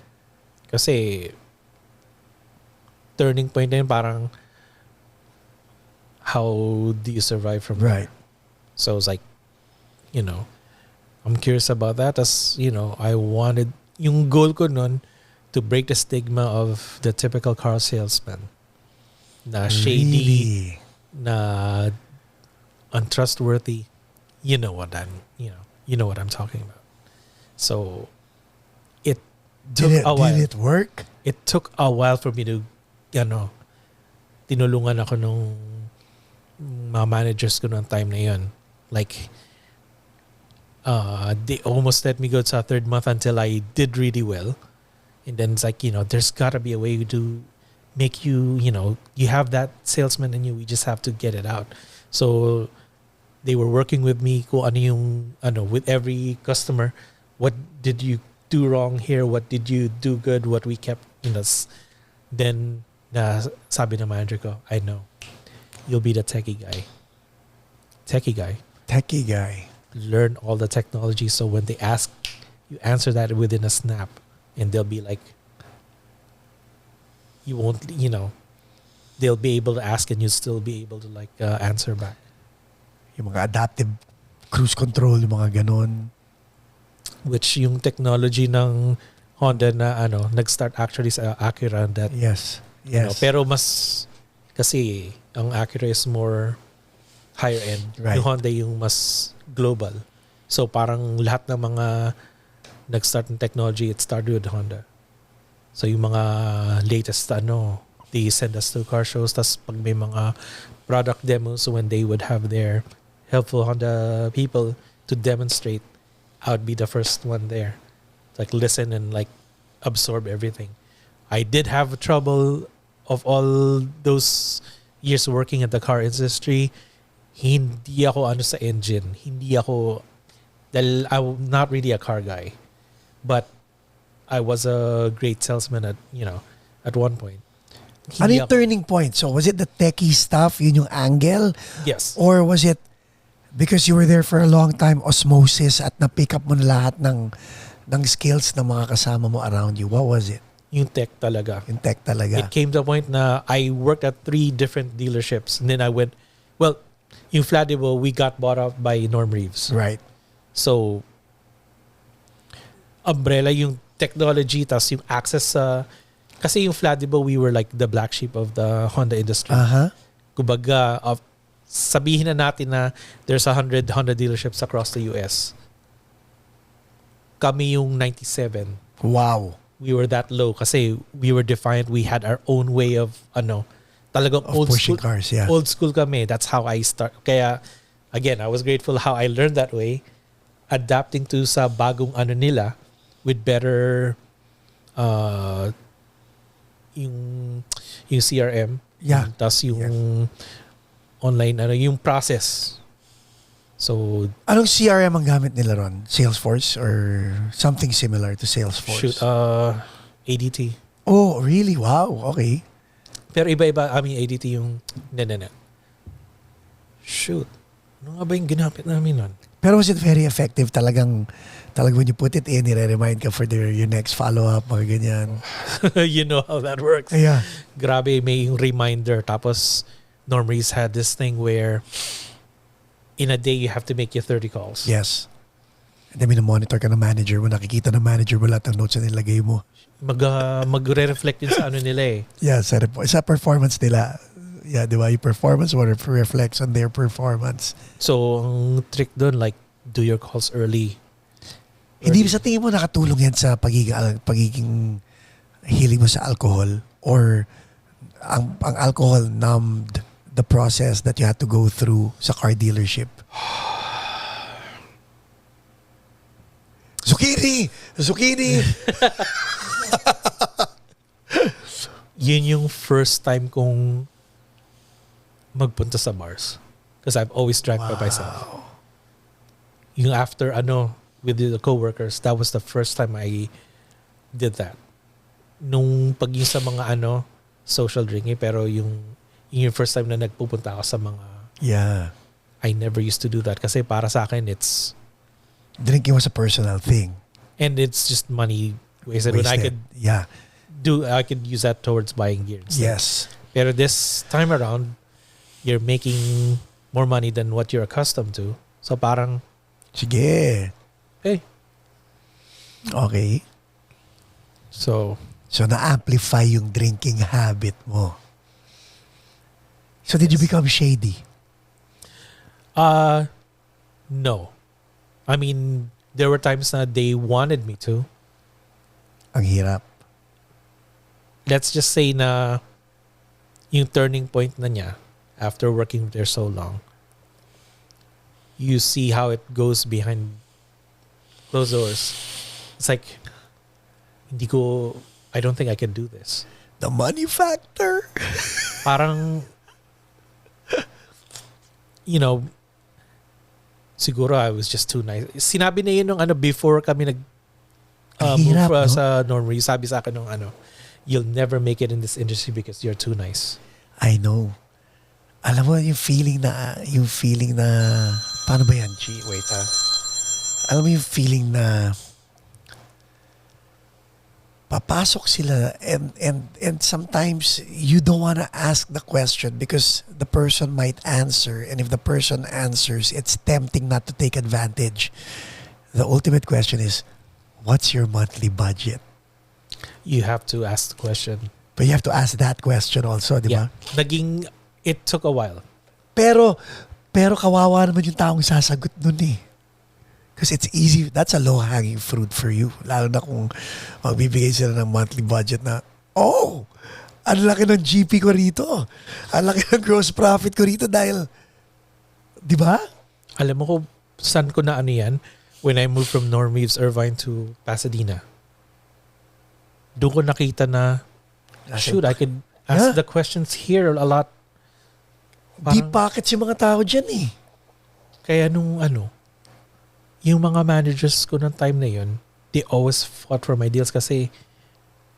S4: Kasi, turning point na yun, parang, how do you survive from
S3: Right.
S4: there? So it's like, I'm curious about that. As I wanted, yung goal ko nun, to break the stigma of the typical car salesman. Na shady, na untrustworthy. You know what I'm talking about. So it took a while.
S3: Did it work?
S4: It took a while for me to, tinulungan ako nung mga managers ko noong time na yun. Like, they almost let me go sa third month until I did really well. And then it's like, there's gotta be a way to make you, you have that salesman in you. We just have to get it out. So they were working with me kung ano yung, with every customer. What did you do wrong here? What did you do good? What we kept in us. Then Na sabi ng manager ko, I know. You'll be the techie guy. Techie guy.
S3: Techie guy.
S4: Learn all the technology so when they ask, you answer that within a snap. And they'll be like, you won't, they'll be able to ask and you'll still be able to like answer back.
S3: Yung mga adaptive cruise control, yung mga ganon.
S4: Which yung technology ng Honda na nag-start actually sa Acura that
S3: Yes.
S4: pero mas kasi ang Acura is more higher end.
S3: Right.
S4: Yung Honda yung mas global. So parang lahat ng mga nag-start ng technology, it started with Honda. So yung mga latest they send us to car shows. Tas pag may mga product demos, when they would have their helpful Honda people to demonstrate, I would be the first one there. Like listen and like absorb everything. I did have trouble of all those years working at the car industry. Hindi ako sa engine. Hindi ako, dahil I'm not really a car guy. But I was a great salesman at one point.
S3: Ano yung turning point? So was it the techie stuff, yun yung angle?
S4: Yes.
S3: Or was it because you were there for a long time, osmosis at na-pick up mo na lahat ng skills ng mga kasama mo around you? What was it?
S4: Yung tech talaga.
S3: Yung tech talaga.
S4: It came to a point na I worked at 3 different dealerships. And then I went, yung Fladibo, we got bought out by Norm Reeves.
S3: Right.
S4: So, umbrella yung technology, tas yung access sa... kasi yung Fladibo, we were like the black sheep of the Honda industry.
S3: Uh-huh.
S4: Kumbaga, sabihin na natin na there's 100 Honda dealerships across the US. Kami yung 97.
S3: Wow.
S4: We were that low kasi we were defiant. We had our own way of talagang
S3: Of
S4: old
S3: pushing
S4: school.
S3: cars, yeah.
S4: Old school kami. That's how I start. Kaya again, I was grateful how I learned that way, adapting to sa bagong nila with better yung CRM.
S3: Yeah.
S4: Tas yung online yung process. So,
S3: Anong CRM ang gamit nila ron? Salesforce or something similar to Salesforce?
S4: shoot, ADT.
S3: Oh, really? Wow. Okay.
S4: Pero iba-iba, ADT yung... No. Shoot. Ano nga ba yung ginamit namin nun?
S3: Pero was it very effective? Talagang when you put it in, nire-remind ka for your next follow-up, mga ganyan.
S4: You know how that works.
S3: Yeah.
S4: Grabe, may yung reminder. Tapos, Norm Reeves had this thing where in a day, you have to make your 30 calls.
S3: Yes. And then monitor ka ng manager mo, nakikita ng manager mo lahat ng notes na nilagay mo.
S4: Magre-reflect yun sa nila eh.
S3: Yeah, sa performance nila. Yeah, di ba? Yung performance or reflects on their performance.
S4: So, ang trick doon, like, do your calls early.
S3: Hindi sa tingin mo nakatulong yan sa pagiging hiling mo sa alcohol or ang alcohol numbed the process that you had to go through sa car dealership? Zucchini!
S4: Yun yung first time kong magpunta sa bars. Because I've always drank by myself. Yung after with the coworkers, that was the first time I did that. Nung pag yung sa mga social drinking, pero yung first time na nagpupunta ako sa mga...
S3: Yeah.
S4: I never used to do that kasi para sa akin, it's...
S3: Drinking was a personal thing.
S4: And it's just money wasted. When I could I could use that towards buying gear instead.
S3: Yes.
S4: Pero this time around, you're making more money than what you're accustomed to. So parang...
S3: Sige.
S4: Hey.
S3: Okay.
S4: So
S3: na-amplify yung drinking habit mo. So did you become shady?
S4: No. I mean, there were times na they wanted me to.
S3: Ang hirap.
S4: Let's just say na yung turning point na niya after working there so long, you see how it goes behind closed doors. It's like, I don't think I can do this.
S3: The money factor.
S4: Parang, siguro I was just too nice. Sinabi na yun nung before kami move
S3: Hirap, no?
S4: sa Norm Reeves. Sabi sa akin nung you'll never make it in this industry because you're too nice.
S3: I know. Alam mo, yung feeling na, paano ba yan, Chi? Wait, Alam mo yung feeling na, papasok sila and sometimes you don't want to ask the question because the person might answer, and if the person answers, it's tempting not to take advantage. The ultimate question is, what's your monthly budget?
S4: You have to ask the question.
S3: But you have to ask that question also, di ba?
S4: Yeah. It took a while.
S3: Pero kawawa naman yung taong sasagot nun eh. Because it's easy, that's a low-hanging fruit for you. Lalo na kung magbibigay sila ng monthly budget na, oh, ang laki ng GP ko rito. Ang laki ng gross profit ko rito dahil, di ba?
S4: Alam mo ko, saan ko na ano yan? When I moved from Norm Reeves Irvine to Pasadena. Doon ko nakita na, shoot, I could ask the questions here a lot.
S3: Deep pockets yung mga tao dyan eh.
S4: Kaya nung yung mga managers ko ng time na yun, they always fought for my deals kasi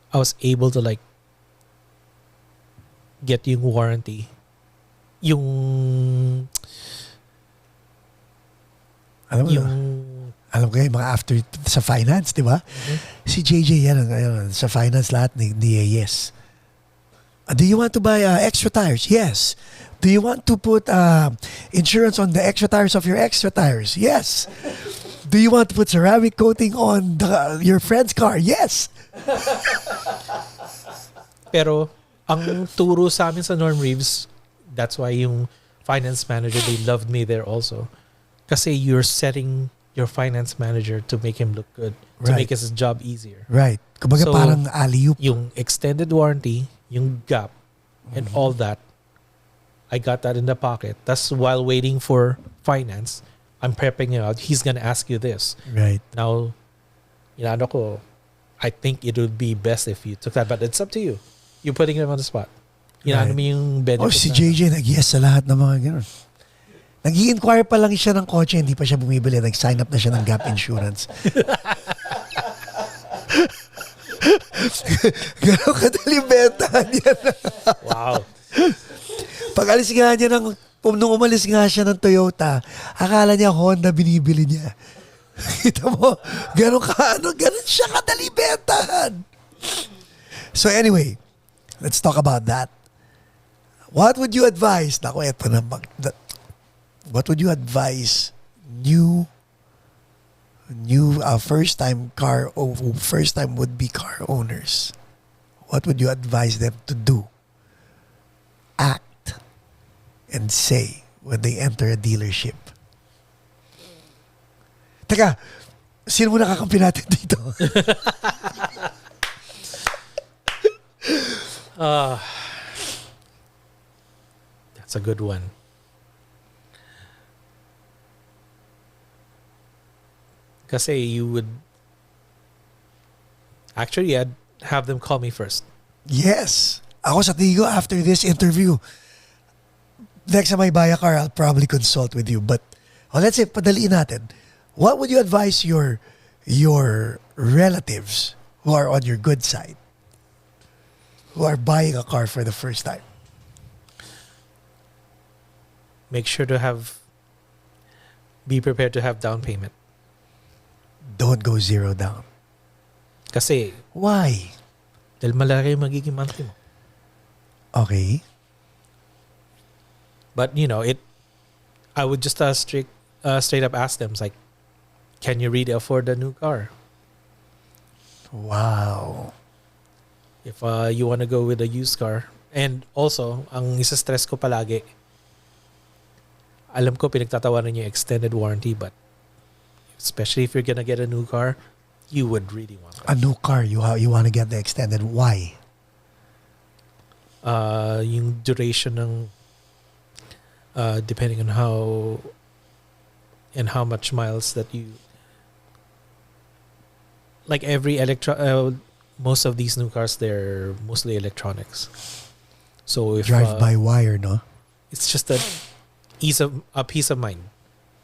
S4: I was able to like get yung warranty.
S3: Alam ko yung mga after sa finance, di ba?
S4: Mm-hmm.
S3: Si JJ yan, sa finance lahat ni yes. Do you want to buy extra tires? Yes. Do you want to put insurance on the extra tires of your extra tires? Yes. Do you want to put ceramic coating on your friend's car? Yes.
S4: Pero ang turo sa amin sa Norm Reeves, that's why yung finance manager, they loved me there also. Kasi you're setting your finance manager to make him look good, to make his job easier.
S3: Right. Kumbaga
S4: So,
S3: parang alley-oop.
S4: Yung extended warranty, yung gap, and all that, I got that in the pocket. That's while waiting for finance, I'm prepping him out. He's gonna ask you this.
S3: Right.
S4: Now, I think it would be best if you took that, but it's up to you. You're putting him on the spot. Mo yung benefits.
S3: Si JJ nag-yes sa lahat ng mga gano'n. Nag-i-inquire pa lang siya ng kotse, hindi pa siya bumibili. Nag-sign up na siya ng gap insurance. Gano'ng kadaling bentahan yan.
S4: Wow.
S3: Pag alis nga niya nung umalis nga siya ng Toyota, akala niya Honda binibili niya. Kita mo, gano'n siya kadaling bentahan. So anyway, let's talk about that. What would you advise? Naku, eto na. What would you advise new first time would-be car owners? What would you advise them to do, act, and say when they enter a dealership? Teka, sino mo nakakampi natin dito?
S4: That's a good one. Kasi you would actually, I'd have them call me first.
S3: Yes. Ako sa tingin ko after this interview, next time I buy a car, I'll probably consult with you. But let's say, padaliin natin. What would you advise your relatives who are on your good side, who are buying a car for the first time?
S4: Make sure to be prepared to have down payment.
S3: Don't go zero down.
S4: Kasi,
S3: Why?
S4: dahil malaki yung magiging monthly mo.
S3: Okay.
S4: But, I would just straight up ask them, like, can you really afford a new car?
S3: Wow.
S4: If you want to go with a used car. And also, ang isa-stress ko palagi, alam ko pinagtatawanan yung extended warranty, but especially if you're gonna get a new car, you would really want that.
S3: A new car, you want to get the extended. Why?
S4: Yung duration ng depending on how much miles that you like most of these new cars, they're mostly electronics. So if
S3: Drive by wire, no?
S4: it's just a peace of mind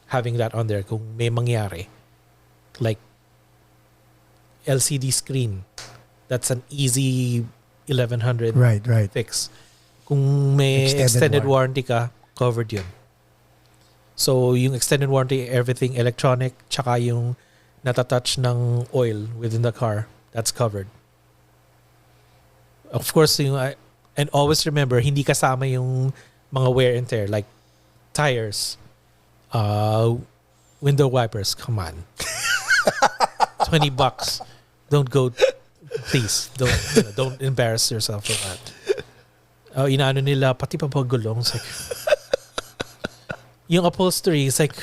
S4: having that on there kung may mangyari. Like LCD screen, that's an easy 1100
S3: Right.
S4: fix. Kung may extended warranty ka, covered yun. So, yung extended warranty, everything electronic, tsaka yung natatouch ng oil within the car, that's covered. Of course, and always remember, hindi kasama yung mga wear and tear, like tires, window wipers, come on. $20. Don't go, please. Don't embarrass yourself for that. Inaano nila, pati pa gulong. It's like, yung upholstery is like,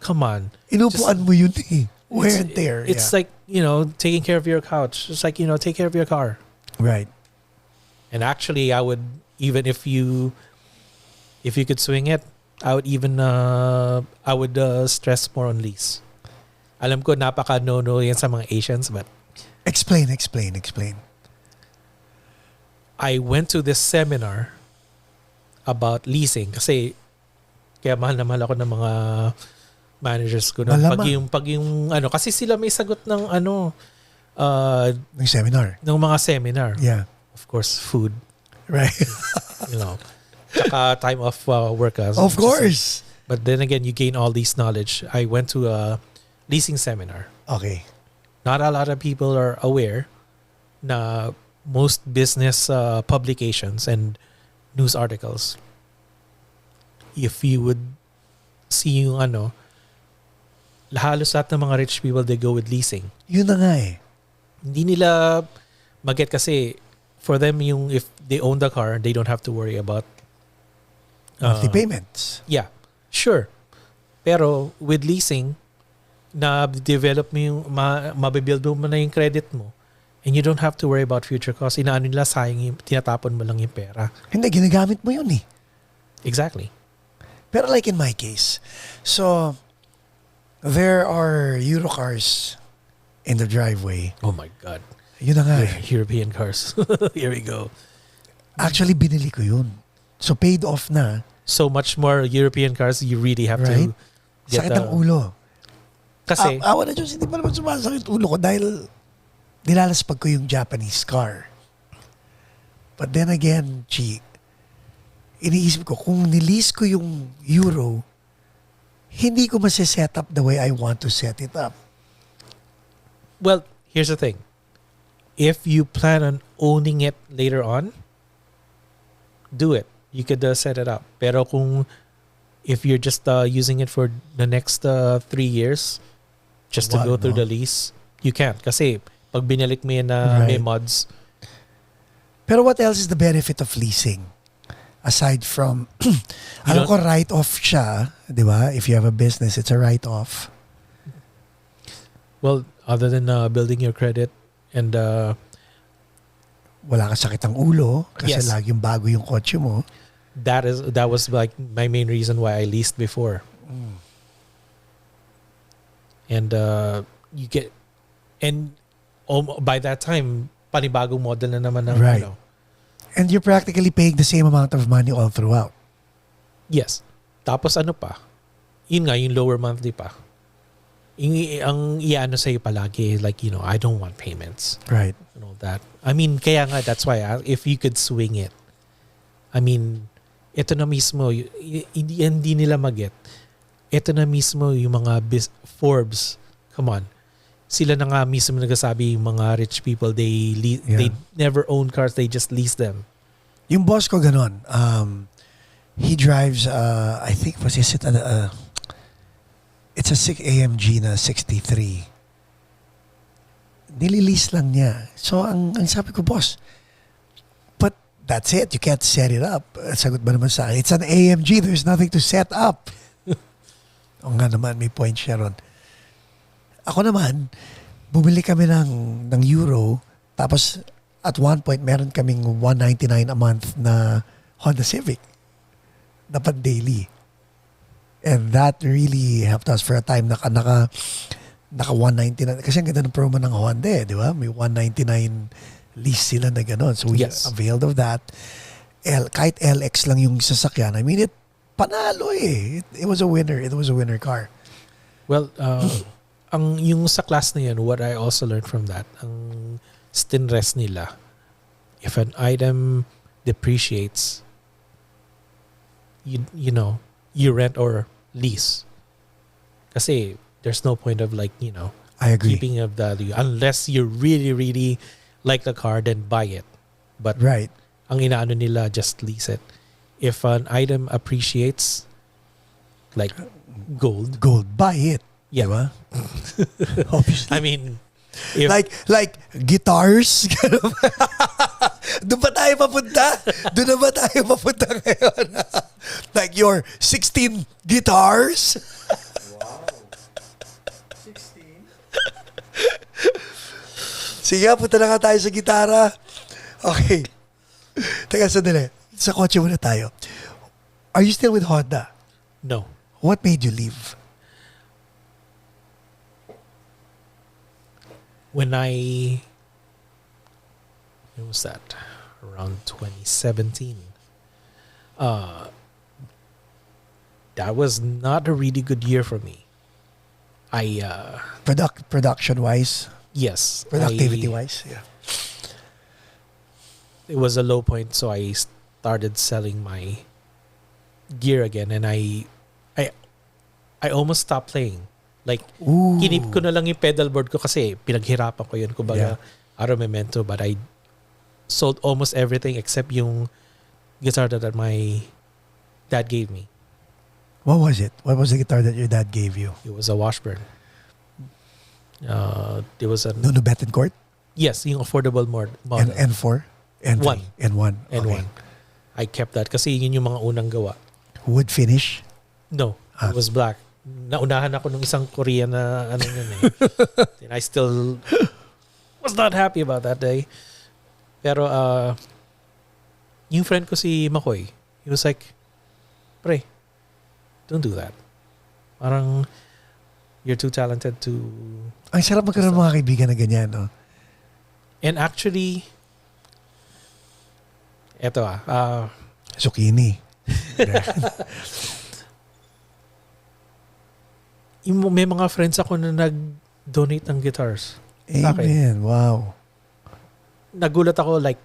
S4: come on.
S3: Inupuan mo yun eh. Wear and tear.
S4: It's like, taking care of your couch. It's like, take care of your car.
S3: Right.
S4: And actually, I would, even if you could swing it, I would stress more on lease. Alam ko, napaka no-no yan sa mga Asians, but...
S3: Explain.
S4: I went to this seminar about leasing kasi kaya mahal na mahal ako ng mga managers ko. Pag yung kasi sila may sagot ng
S3: ng seminar.
S4: Ng mga seminar.
S3: Yeah.
S4: Of course, food.
S3: Right.
S4: Tsaka time off work.
S3: Of course.
S4: But then again, you gain all these knowledge. I went to a leasing seminar.
S3: Okay.
S4: Not a lot of people are aware na most business publications and news articles, if you would see yung halos lahat ng mga rich people, they go with leasing.
S3: Yun na nga eh.
S4: Hindi nila mag-get kasi for them if they own the car, they don't have to worry about
S3: monthly payments.
S4: Yeah, sure. Pero with leasing, na-develop mo yung, mabibuild mo na yung credit mo, and you don't have to worry about future costs. Inaano nila, sayang tinatapon mo lang yung pera.
S3: Hindi, ginagamit mo yun eh.
S4: Exactly.
S3: Pero like in my case, so there are Euro cars in the driveway.
S4: Oh my God.
S3: Yun na nga eh.
S4: European cars. Here we go.
S3: Actually, binili ko yun. So paid off na.
S4: So much more European cars, you really have
S3: right?
S4: to get
S3: sakit ang ulo.
S4: Kasi,
S3: awa na Diyos, hindi pa naman sumasakit ulo ko dahil nilalaspag ko yung Japanese car. But then again, iniisip ko, kung nilease ko yung Euro, hindi ko masiset up the way I want to set it up.
S4: well, here's the thing. If you plan on owning it later on, do it. You could set it up. Pero if you're just using it for the next 3 years, just to go through the lease, you can't. Kasi pag binalik mo yan na may mods.
S3: Pero what else is the benefit of leasing? Aside from, alam ko write-off siya, di ba? If you have a business, it's a write-off.
S4: Well, other than building your credit and...
S3: wala kang sakit ang ulo kasi
S4: Yes.
S3: laging bago yung kotse mo.
S4: that was like my main reason why I leased before. And you get... And by that time, panibagong model na naman ng
S3: Right. And you're practically paying the same amount of money all throughout.
S4: Yes. Tapos pa? Yun nga, yung lower monthly pa. Ang iano sa'yo palagi, like, I don't want payments.
S3: Right.
S4: And all that. I mean, kaya nga, that's why, if you could swing it. I mean, ito na mismo, hindi nila mag-get. Ito na mismo yung mga Forbes. Come on. Sila na nga mismo nagsasabi, yung mga rich people, they never own cars, they just lease them.
S3: Yung boss ko ganon. He drives, I think, it's a 6 AMG na 63. Nililease lang niya. So, ang sabi ko, boss, but that's it. You can't set it up. Sagot ba naman sa akin? It's an AMG. There's nothing to set up. O nga naman, may point siya ron. Ako naman, bumili kami ng Euro. Tapos, at one point, meron kaming $199 a month na Honda Civic. Dapat daily. And that really helped us for a time. Naka 199. Kasi ang ganda ng promo ng Honda, di ba? May 199 lease sila na gano'n. So we availed of that. Kahit LX lang yung sasakyan. I mean, panalo eh. It was a winner. It was a winner car.
S4: Well, yung sa class na yan, what I also learned from that, ang stinrest nila if an item depreciates, you know, you rent or lease. Kasi there's no point of like, you know,
S3: I agree.
S4: keeping a value unless you really, really like the car, then buy it. But
S3: Right.
S4: ang inaano nila, just lease it. If an item appreciates, like gold,
S3: Gold, buy it.
S4: yeah.
S3: Diba? Obviously.
S4: I mean, if,
S3: Like guitars. Doon ba tayo papunta? Doon na ba tayo papunta ngayon? Like your 16 guitars? Sige, punta na nga tayo sa gitara. Okay. Teka, sandali. Sa kotse muna tayo. Are you still with Honda?
S4: no.
S3: What made you leave?
S4: When was that? Around 2017. That was not a really good year for me.
S3: Production-wise?
S4: Yes.
S3: Productivity-wise? Yeah.
S4: It was a low point, so I started selling my gear again, and I almost stopped playing. Like,
S3: Ooh.
S4: kinip ko na lang yung pedal board ko kasi pinaghirapan ko yun. Kumbaga, out of memento, but I sold almost everything except yung guitar that my dad gave me.
S3: What was it? What was the guitar that your dad gave you?
S4: It was a Washburn. It was a...
S3: Nuno Betancourt?
S4: Yes, yung affordable model.
S3: N4? N3?
S4: One.
S3: N1.
S4: N1. I kept that kasi yun yung mga unang gawa.
S3: Wood finish?
S4: No,
S3: Ah.
S4: it was black. Naunahan ako nung isang Korean na ano yun eh. And I still was not happy about that day. Pero yung friend ko si Makoy, he was like, pre, don't do that. Parang you're too talented to...
S3: Ang sarap magkaroon ng mga kaibigan na ganyan, no?
S4: And actually, eto
S3: Zucchini.
S4: may mga friends ako na nag-donate ng guitars. Sa akin.
S3: Amen. Wow.
S4: Nagulat ako like,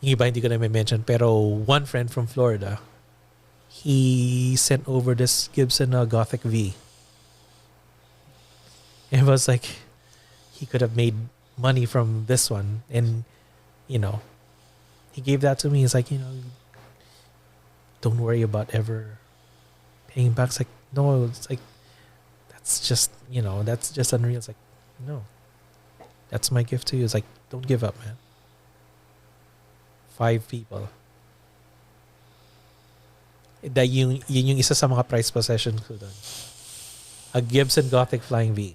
S4: yung iba hindi ko na may mention, pero one friend from Florida, he sent over this Gibson Gothic V. And it was like, he could have made money from this one. And, you know, he gave that to me. He's like, you know, don't worry about ever paying back. It's like, no, it's like, that's just, you know, that's just unreal. It's like, no, that's my gift to you. It's like, don't give up, man. 5 people. Yun yung isa sa mga prized possession ko doon. A Gibson Gothic Flying V.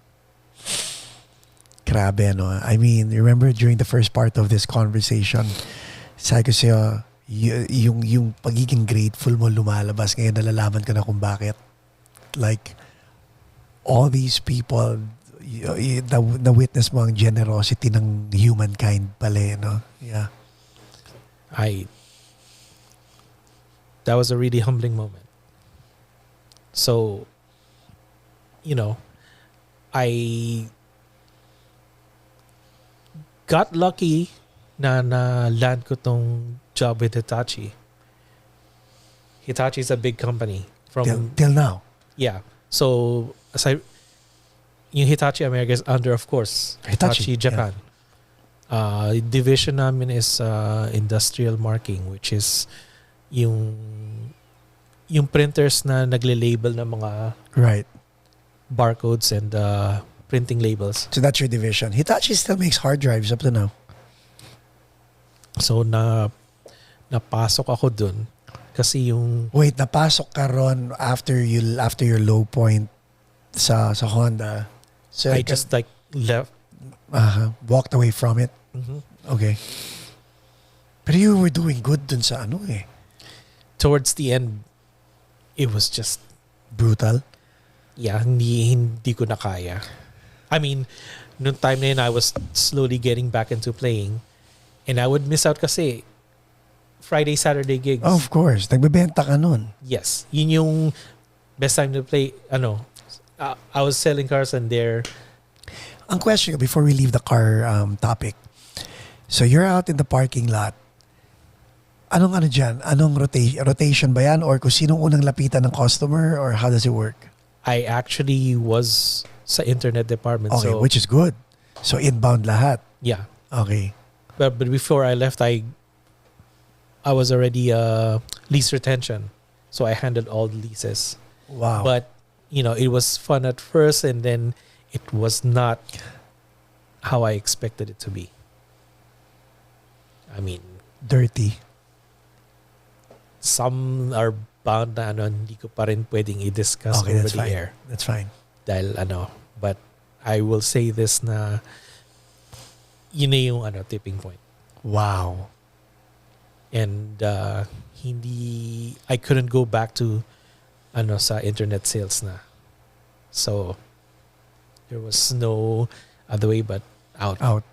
S3: Grabe, no? I mean, remember during the first part of this conversation, sabi ko sa'yo, yung pagiging grateful mo lumalabas. Ngayon nalalaman ko na kung bakit. Like, all these people, na-witness mo ang generosity ng humankind pala, no? Yeah.
S4: That was a really humbling moment. So, you know, I got lucky na land ko tong job with Hitachi. Hitachi is a big company
S3: Till now.
S4: Yeah. So, yung Hitachi America is under, of course, Hitachi Japan. Division namin is industrial marking, which is yung printers na nagle-label ng mga
S3: Right.
S4: barcodes and printing labels.
S3: So that's your division. Hitachi still makes hard drives up to now.
S4: So napasok ako dun kasi yung
S3: Wait, napasok ka ron after your low point sa Honda. So
S4: I just like left.
S3: walked away from it.
S4: Mhm.
S3: Okay. Pero you were doing good dun sa ano eh.
S4: Towards the end, it was just
S3: Brutal.
S4: hindi ko na kaya. I mean, nung time na yun, I was slowly getting back into playing. And I would miss out kasi Friday, Saturday gigs.
S3: Oh, of course. Nagbebenta ka nun.
S4: Yes. Yun yung best time to play. I was selling cars and they're
S3: Ang question ko before we leave the car topic. So you're out in the parking lot. Anong ano dyan? Anong rotation ba yan? Or kung sinong unang lapitan ng customer? Or how does it work?
S4: I actually was sa internet department.
S3: Okay,
S4: So,
S3: which is good. So inbound lahat.
S4: yeah.
S3: Okay.
S4: But before I left, I was already lease retention. So I handled all the leases.
S3: Wow.
S4: But, it was fun at first and then it was not how I expected it to be. I mean,
S3: Dirty.
S4: some are bound na hindi ko pa rin pwedeng i-discuss
S3: Okay,
S4: over
S3: that's
S4: the
S3: fine.
S4: air.
S3: That's fine.
S4: But I will say this na yun na yung tipping point.
S3: Wow.
S4: And I couldn't go back to sa internet sales na. So there was no other way but out.
S3: Out.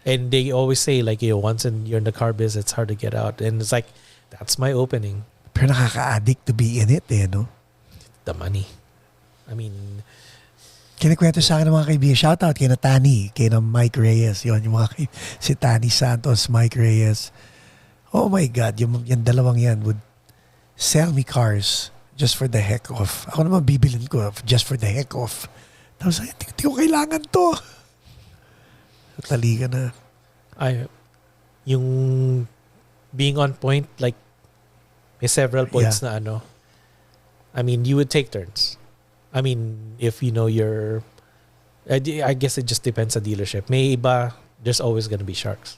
S4: And they always say like once you're in the car business, it's hard to get out. And it's like that's my opening.
S3: Pero nakaka-addict to be in it no?
S4: The money. I mean,
S3: Kinikwento sa akin ng mga kaibigan. Shoutout kay na Tani, kay na Mike Reyes. Yun, yung mga si Tani Santos, Mike Reyes. Oh my God, yung dalawang yan would sell me cars just for the heck of. Ako naman bibilin ko just for the heck of. Tapos, hindi ko kailangan to. Tali ka na.
S4: yung being on point, like may several points na I mean, you would take turns. I mean, if you're, I guess it just depends on dealership. May iba, there's always going to be sharks.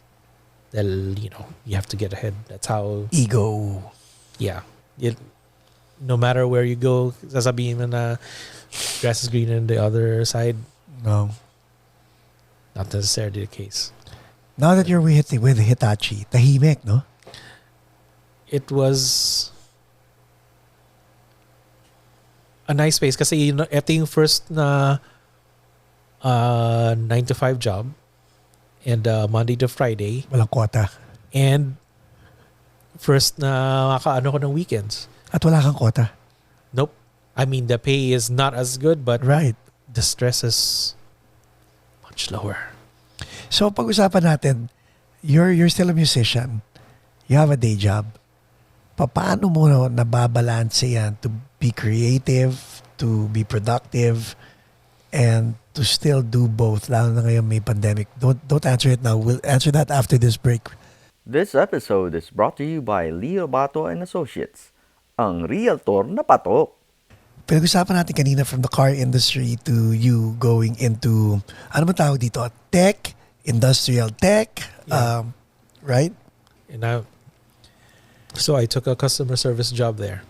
S4: You have to get ahead. That's how.
S3: Ego.
S4: Yeah. No matter where you go, sasabihin mo na grass is greener on the other side.
S3: No.
S4: Not necessarily the case.
S3: Now that you're with Hitachi, tahimik, no?
S4: It was a nice space kasi ito yung first na 9 to 5 job and Monday to Friday
S3: Walang kwota.
S4: and first na makaano ko ng weekends.
S3: At wala kang kwota.
S4: Nope. I mean, the pay is not as good but
S3: Right.
S4: the stress is much lower.
S3: So pag-usapan natin, you're still a musician. You have a day job. Paano mo nababalanse yan to be creative, to be productive, and to still do both, lalo na ngayon may pandemic? Don't answer it now. We'll answer that after this break.
S1: This episode is brought to you by Leo Bato and Associates, ang realtor na patok.
S3: Pinag-usapan natin kanina from the car industry to you going into, ano ba tawag dito? Tech, industrial tech,
S4: Yeah.
S3: right?
S4: And so I took a customer service job there.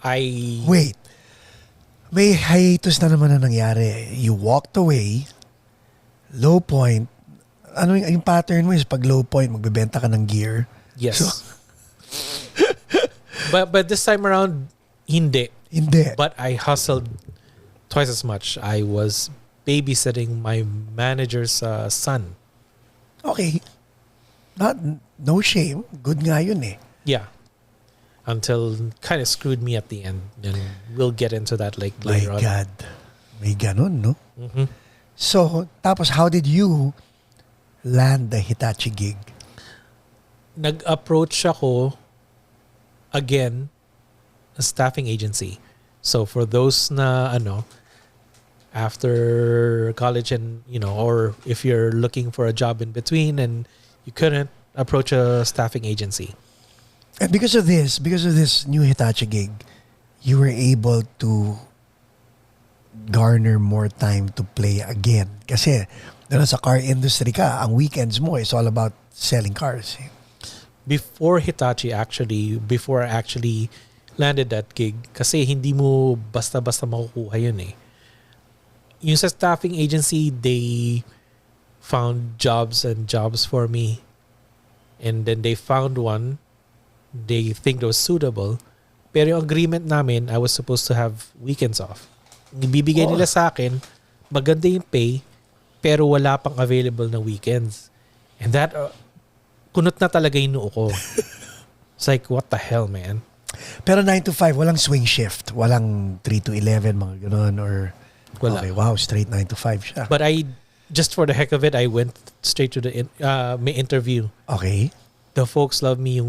S3: Wait. May hiatus na naman na nangyari. You walked away, low point. Ano yung pattern mo is pag low point, magbebenta ka ng gear.
S4: Yes.
S3: So,
S4: but this time around, hindi.
S3: hindi.
S4: But I hustled twice as much. I was babysitting my manager's son.
S3: Okay. No shame. Good nga yun eh.
S4: Yeah. Until kind of screwed me at the end. And we'll get into that
S3: My
S4: later on.
S3: God. May ganun, no?
S4: Mhm.
S3: So, tapos how did you land the Hitachi gig?
S4: Nag-approach ako again a staffing agency. So for those na after college and or if you're looking for a job in between and you couldn't approach a staffing agency.
S3: And because of this new Hitachi gig, you were able to garner more time to play again. Kasi doon sa car industry ka, ang weekends mo is all about selling cars.
S4: Before Hitachi before I actually landed that gig, kasi hindi mo basta-basta makukuha yun eh. Yung sa staffing agency, they found jobs for me. And then they found one they think that was suitable. Pero yung agreement namin, I was supposed to have weekends off. Ibibigay nila sa akin, maganda yung pay, pero wala pang available na weekends. And that, kunot na talaga yung noo ko. It's like, what the hell, man?
S3: Pero 9 to 5, walang swing shift. Walang 3 to 11, mga ganun. Or,
S4: Wala.
S3: okay, wow, straight 9 to 5 siya.
S4: But I just for the heck of it, I went straight to the may interview.
S3: Okay.
S4: The folks love me.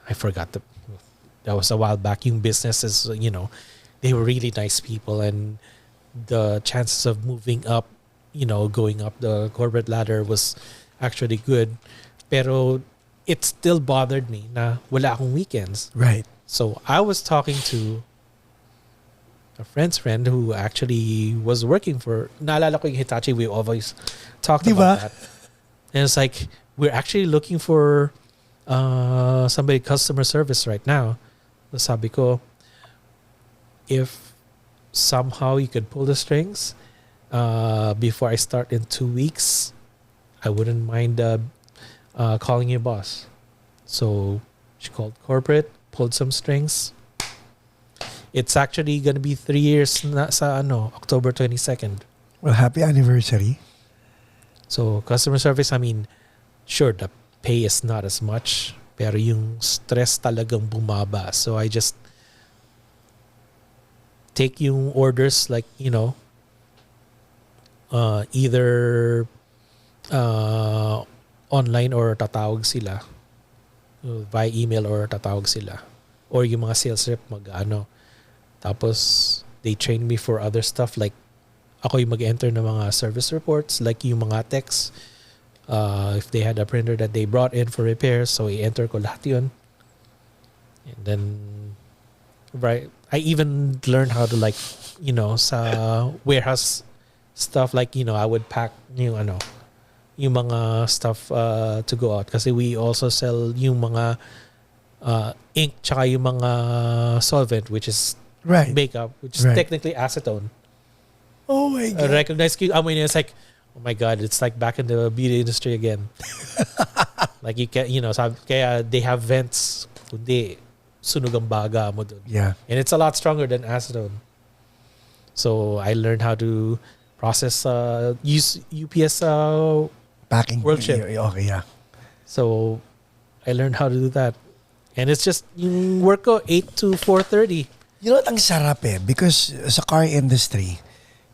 S4: I forgot that was a while back. Yung businesses, they were really nice people, and the chances of moving up, going up the corporate ladder was actually good. Pero it still bothered me na wala akong weekends.
S3: Right.
S4: So I was talking to a friend's friend who actually was working for, naalala ko yung Hitachi, we always talked
S3: Diba?
S4: about that. And it's like, we're actually looking for somebody customer service right now. So sabi ko, if somehow you could pull the strings before I start in 2 weeks, I wouldn't mind calling you boss. So she called corporate, pulled some strings. It's actually gonna be 3 years na sa October 22nd.
S3: Well, happy anniversary.
S4: So customer service, I mean, sure, the pay is not as much, pero yung stress talagang bumaba. So I just take yung orders like, either online or tatawag sila. Via email or tatawag sila. Or yung mga sales rep Tapos they train me for other stuff like ako yung mag-enter ng mga service reports, like yung mga texts. If they had a printer that they brought in for repairs, so i-enter ko lahat yun. And then, right, I even learned how to sa warehouse stuff, I would pack yung mga stuff to go out. Kasi we also sell yung mga ink tsaka yung mga solvent, which is
S3: Right.
S4: makeup, which is
S3: Right.
S4: technically acetone.
S3: Oh my
S4: I
S3: God.
S4: recognize ko. It's like, oh my God, it's like back in the beauty industry again. Like you can, kaya they have vents. Kundi, sunog ang baga mo dun.
S3: Yeah.
S4: And it's a lot stronger than acetone. So I learned how to process, use UPS.
S3: Packing.
S4: World ship.
S3: Okay, yeah.
S4: So I learned how to do that. And it's just, yung work ko, 8 to 4:30.
S3: You know what, ang sarap because sa car industry,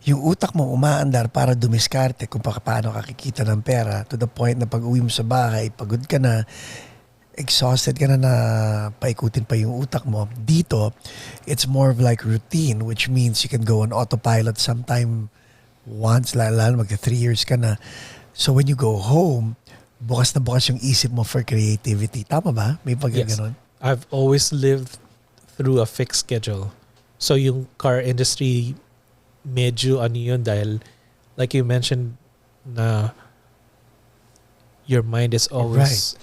S3: yung utak mo umaandar para dumiskarte kung paano kakikita ng pera to the point na pag uwi mo sa bahay, pagod ka na, exhausted ka na paikutin pa yung utak mo. Dito, it's more of like routine, which means you can go on autopilot sometime once, lalo magka 3 years ka na. So when you go home, bukas na bukas yung isip mo for creativity. Tama ba? May pagkaganon?
S4: I've always lived through a fixed schedule. So yung car industry, medyo yun dahil like you mentioned na your mind is always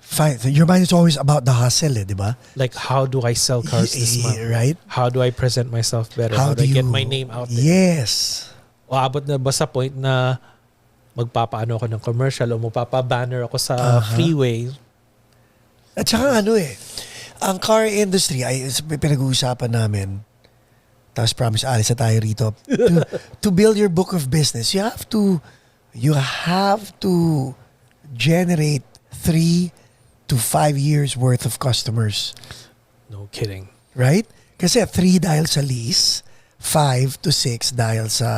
S3: Fine. So your mind is always about the hustle, di ba?
S4: like, how do I sell cars this month?
S3: Right?
S4: How do I present myself better? How do I get my name out there?
S3: Yes.
S4: O abot na ba sa point na magpapaano ako ng commercial o magpapabanner ako sa freeway?
S3: At saka ang car industry ay pinag-uusapan namin. Tapos promise alis na tayo rito. To build your book of business, you have to generate 3 to 5 years worth of customers.
S4: No kidding.
S3: Right? Kasi 3 dahil sa lease, 5 to 6 dahil sa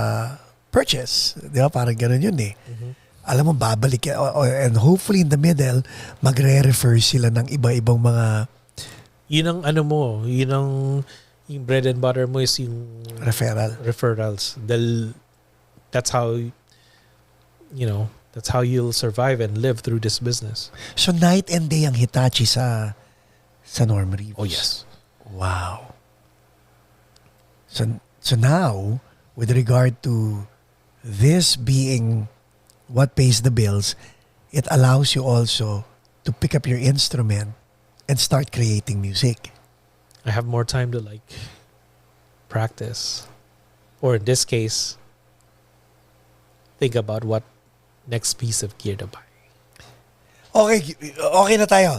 S3: purchase. Di ba? Parang ganun yun Alam mo, babalik and hopefully in the middle, magre-refer sila ng iba-ibang mga
S4: Yun ang yun ang yung bread and butter mo is yung referrals. That's how that's how you'll survive and live through this business.
S3: So night and day ang Hitachi sa Norm Reeves.
S4: Oh yes.
S3: Wow. So now, with regard to this being what pays the bills, it allows you also to pick up your instrument and start creating music.
S4: I have more time to practice. Or in this case, think about what next piece of gear to buy.
S3: Okay na tayo.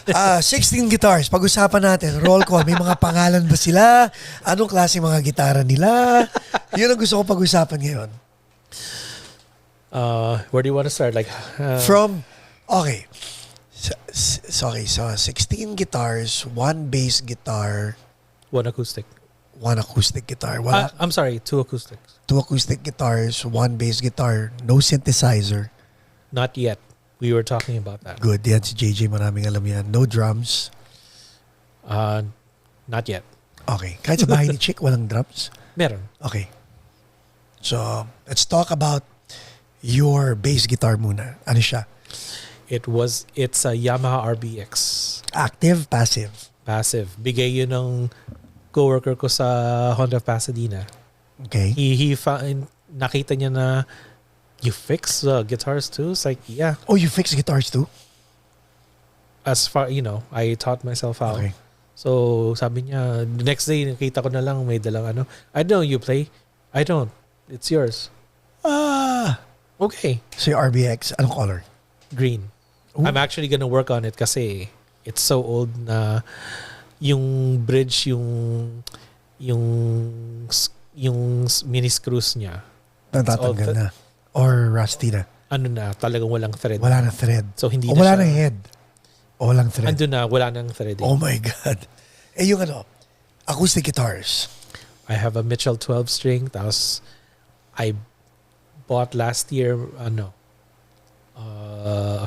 S3: 16 guitars, pag-usapan natin. Roll call, may mga pangalan ba sila? Anong klase mga gitara nila? Yun ang gusto ko pag-usapan ngayon.
S4: Where do you want to start?
S3: So 16 guitars, 1 bass guitar,
S4: 1 acoustic.
S3: one acoustic guitar. Wala,
S4: I'm sorry, 2 acoustics.
S3: 2 acoustic guitars, 1 bass guitar, no synthesizer.
S4: Not yet. We were talking about that.
S3: Good. Yan si JJ, maraming alam yan. No drums.
S4: Not yet.
S3: Okay. Kahit sa bahay ni Chick, walang drums?
S4: Meron.
S3: Okay. So, let's talk about your bass guitar muna. Ano siya?
S4: It's a Yamaha RBX.
S3: Active, passive?
S4: Passive. Bigay yun ng coworker ko sa Honda of Pasadena.
S3: Okay.
S4: He found, nakita niya na you fix guitars too? It's like, yeah.
S3: Oh, you fix guitars too?
S4: As far, I taught myself how.
S3: Okay.
S4: So, sabi niya, the next day, nakita ko na lang may dalang ano. I know you play. I don't. It's yours. Okay.
S3: So yung RBX, anong color?
S4: Green.
S3: Ooh.
S4: I'm actually gonna work on it kasi it's so old na yung bridge, yung mini screws niya.
S3: Natatanggal na. Or rusty na.
S4: Ano na, talagang walang thread.
S3: Wala na thread.
S4: So, hindi
S3: o
S4: na
S3: wala
S4: siya.
S3: na head. O walang thread.
S4: Ando na, wala nang threading.
S3: Oh my God. Eh yung acoustic guitars.
S4: I have a Mitchell 12 string. Tapos, I bought last year, a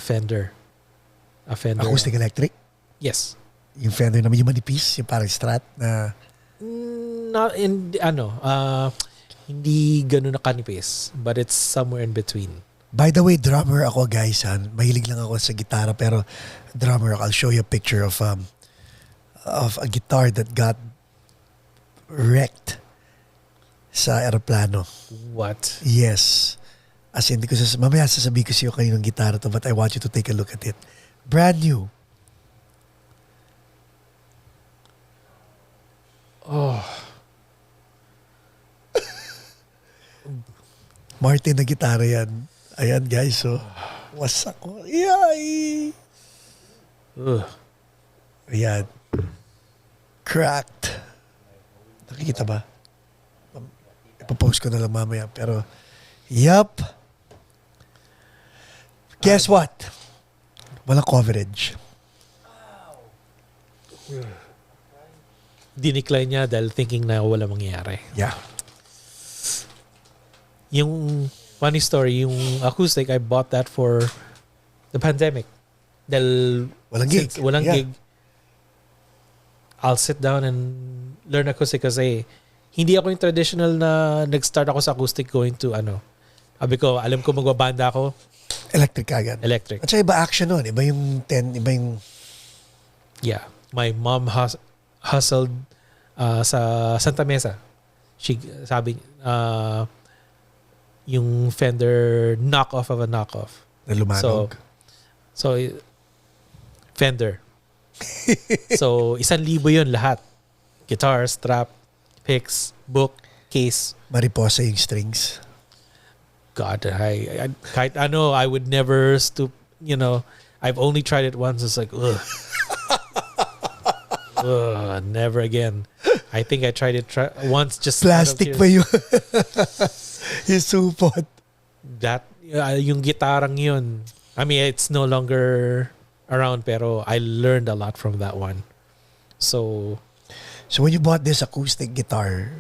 S4: Fender.
S3: Acoustic electric.
S4: Yes.
S3: Yung Fender naman yung manipis, yung parang Strat na...
S4: Not in, hindi ganun na kanipis. But it's somewhere in between.
S3: By the way, drummer ako, guys. Mahilig lang ako sa gitara, pero drummer ako. I'll show you a picture of a guitar that got wrecked sa aeroplano.
S4: What?
S3: Yes. As in, mamaya sasabihin ko sa iyo kaninong gitara to, but I want you to take a look at it. Brand new.
S4: Oh.
S3: Martin na gitara yan. Ayan, guys. So, wasak ko. Yay!
S4: Ugh.
S3: Ayan. Cracked. Nakikita ba? Ipapost ko na lang mamaya. Pero, yup. Guess what? Walang coverage.
S4: Dinicline niya dahil thinking na wala mangyayari.
S3: Yeah.
S4: Yung funny story, yung acoustic, I bought that for the pandemic. Dahil
S3: Walang gig.
S4: Walang
S3: Yeah.
S4: gig. I'll sit down and learn acoustic kasi hindi ako yung traditional na nag-start ako sa acoustic going to Sabi ko, alam ko magbabanda ako,
S3: Electric agad.
S4: electric.
S3: At saka iba action nun. Iba yung iba yung...
S4: Yeah. My mom hustled sa Santa Mesa. Sabi, yung Fender knockoff of a knockoff.
S3: Na lumanog.
S4: So Fender. So, 1,000 yun lahat. Guitar, strap, picks, book, case.
S3: Mariposa yung strings.
S4: God, I kahit I would never stoop, I've only tried it once. It's like, ugh. Ugh, never again. I think I tried it once just
S3: Plastic
S4: out of
S3: pa yun. Yung supot.
S4: that yung gitarang yun. I mean, it's no longer around pero I learned a lot from that one. So
S3: when you bought this acoustic guitar,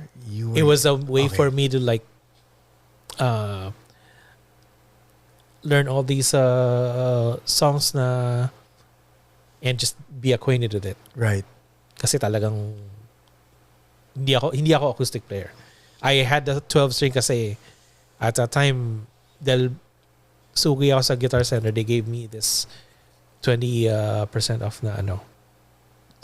S4: it was a way
S3: Okay.
S4: for me to learn all these songs na and just be acquainted with it.
S3: Right.
S4: Kasi talagang hindi ako acoustic player. I had the 12 string kasi at that time dahil sugi ako sa Guitar Center, they gave me this 20% off na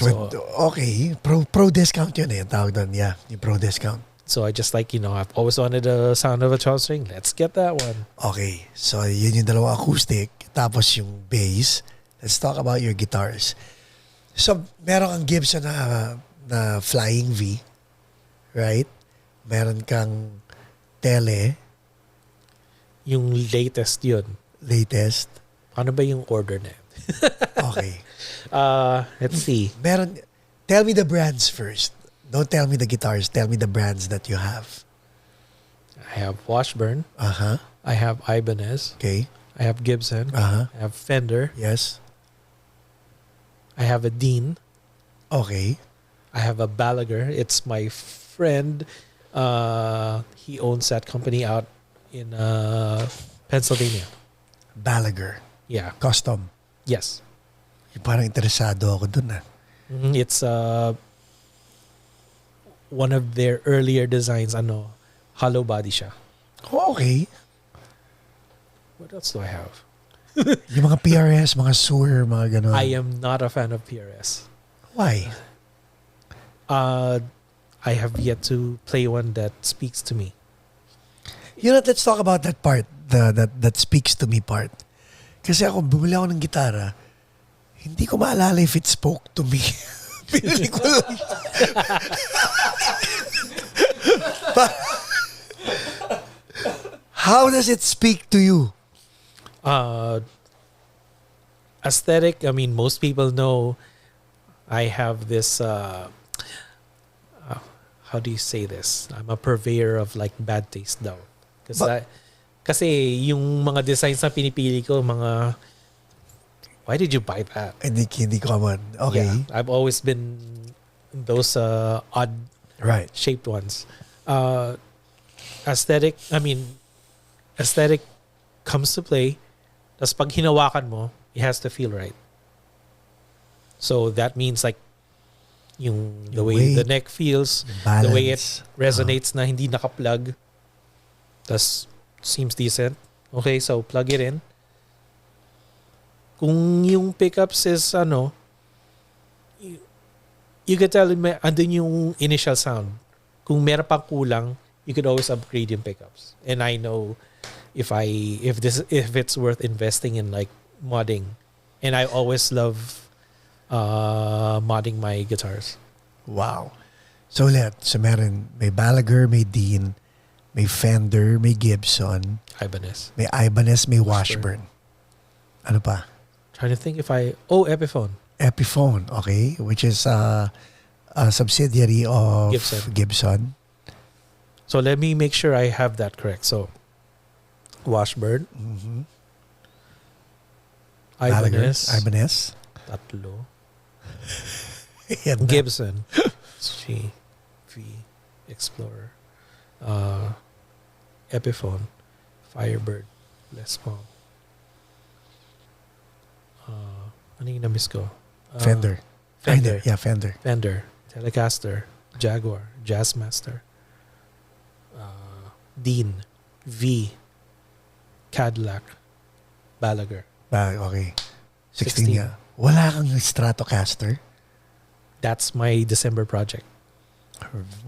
S4: So,
S3: Okay. Pro discount yun eh. Tawag doon. Yeah. Yung pro discount.
S4: so I just I've always wanted the sound of a 12 string. Let's get that one.
S3: Okay. So yun yung dalawang acoustic. Tapos yung bass. Let's talk about your guitars. So meron kang Gibson na Flying V. Right? Meron kang Tele.
S4: Yung latest yun.
S3: Latest.
S4: Ano ba yung order na yun?
S3: Okay.
S4: Let's see.
S3: Tell me the brands first. Don't tell me the guitars. Tell me the brands that you have.
S4: I have Washburn.
S3: Uh-huh.
S4: I have Ibanez.
S3: Okay.
S4: I have Gibson.
S3: Uh-huh.
S4: I have Fender.
S3: Yes.
S4: I have a Dean.
S3: Okay.
S4: I have a Balaguer. It's my friend. He owns that company out in Pennsylvania.
S3: Balaguer.
S4: Yeah.
S3: Custom.
S4: Yes.
S3: Yung parang interesado ako dun ah.
S4: It's one of their earlier designs. Hollow body siya.
S3: Okay.
S4: What else do I have?
S3: Yung mga PRS, mga sewer, mga ganon.
S4: I am not a fan of PRS.
S3: Why?
S4: I have yet to play one that speaks to me.
S3: You know what, let's talk about that part. That speaks to me part. Kasi ako, bumili ako ng gitara. Hindi ko maalala if it spoke to me. Pinili ko lang. How does it speak to you?
S4: Aesthetic, I mean, most people know I have this, how do you say this? I'm a purveyor of like bad taste daw. Kasi yung mga designs na pinipili ko, why did you buy that?
S3: Hindi common. Okay.
S4: Yeah, I've always been those odd
S3: Right.
S4: shaped ones. Aesthetic comes to play. Tapos pag hinawakan mo, it has to feel right. So that means like the way the neck feels,
S3: balance,
S4: the way it resonates na hindi naka-plug. Tapos seems decent. Okay, so plug it in. Kung yung pickups is you can tell andun yung initial sound. Kung meron pang kulang, you could always upgrade yung pickups. And I know if it's worth investing in like modding. And I always love modding my guitars.
S3: Wow. So may Balaguer, may Dean, may Fender, may Gibson,
S4: Ibanez.
S3: may Ibanez, may Washburn. Ano pa?
S4: Trying to think if Epiphone.
S3: Epiphone, okay, which is a subsidiary of Gibson.
S4: So let me make sure I have that correct. So Washburn,
S3: Ibanez.
S4: tatlo.
S3: Yan na.
S4: Gibson, G, V, Explorer, Epiphone, Firebird, Les Paul. Ano yung na-miss ko?
S3: Fender.
S4: Fender.
S3: Yeah, Fender.
S4: Fender, Telecaster, Jaguar, Jazzmaster, Dean, V, Cadillac, Balaguer.
S3: Okay. 16 nga. Wala kang Stratocaster?
S4: That's my December project.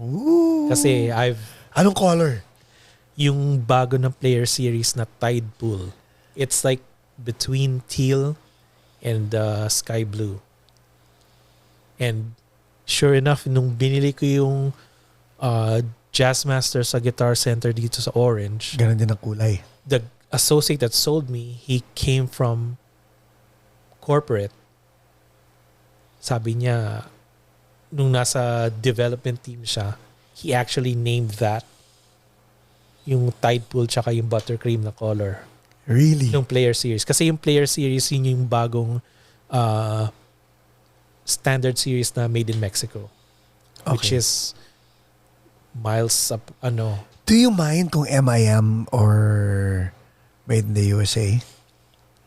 S3: Ooh.
S4: Kasi
S3: Anong color?
S4: yung bago ng player series na Tide Pool. It's like between teal and sky blue. And sure enough, nung binili ko yung Jazzmaster sa Guitar Center dito sa Orange,
S3: Ganon din ang kulay.
S4: the associate that sold me, he came from corporate. Sabi niya, nung nasa development team siya, he actually named that yung Tide Pool tsaka yung Buttercream na color.
S3: Really?
S4: Yung player series. Kasi yung player series, yun yung bagong standard series na made in Mexico. Which
S3: Okay.
S4: is miles up,
S3: Do you mind kung MIM or made in the USA?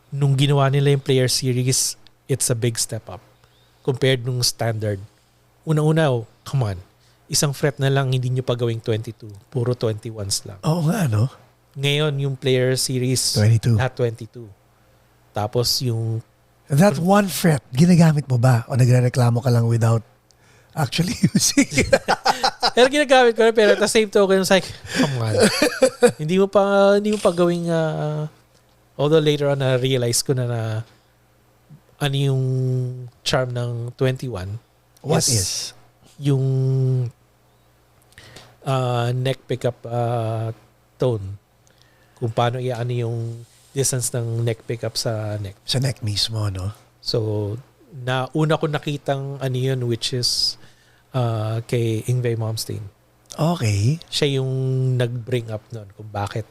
S4: nung ginawa nila yung player series, it's a big step up compared nung standard. Una-una, come on, isang fret na lang hindi nyo pa gawing 22. Puro 21s lang.
S3: Oo nga, no?
S4: Ngayon, yung player series,
S3: 22.
S4: lahat 22. Tapos yung,
S3: That one fret, ginagamit mo ba? O nagre-reklamo ka lang without actually using it?
S4: pero ginagamit ko na, pero at the same token, it's like, come on. hindi mo pa gawing, although later on, na-realize ko na ano yung charm ng 21.
S3: What is?
S4: Yung neck pickup tone. Kung paano ano yung distance ng neck pickup sa neck.
S3: Sa neck mismo, no?
S4: So, una ko nakitang ano yun, which is kay Yngwie Malmsteen.
S3: Okay.
S4: Siya yung nag-bring up nun kung bakit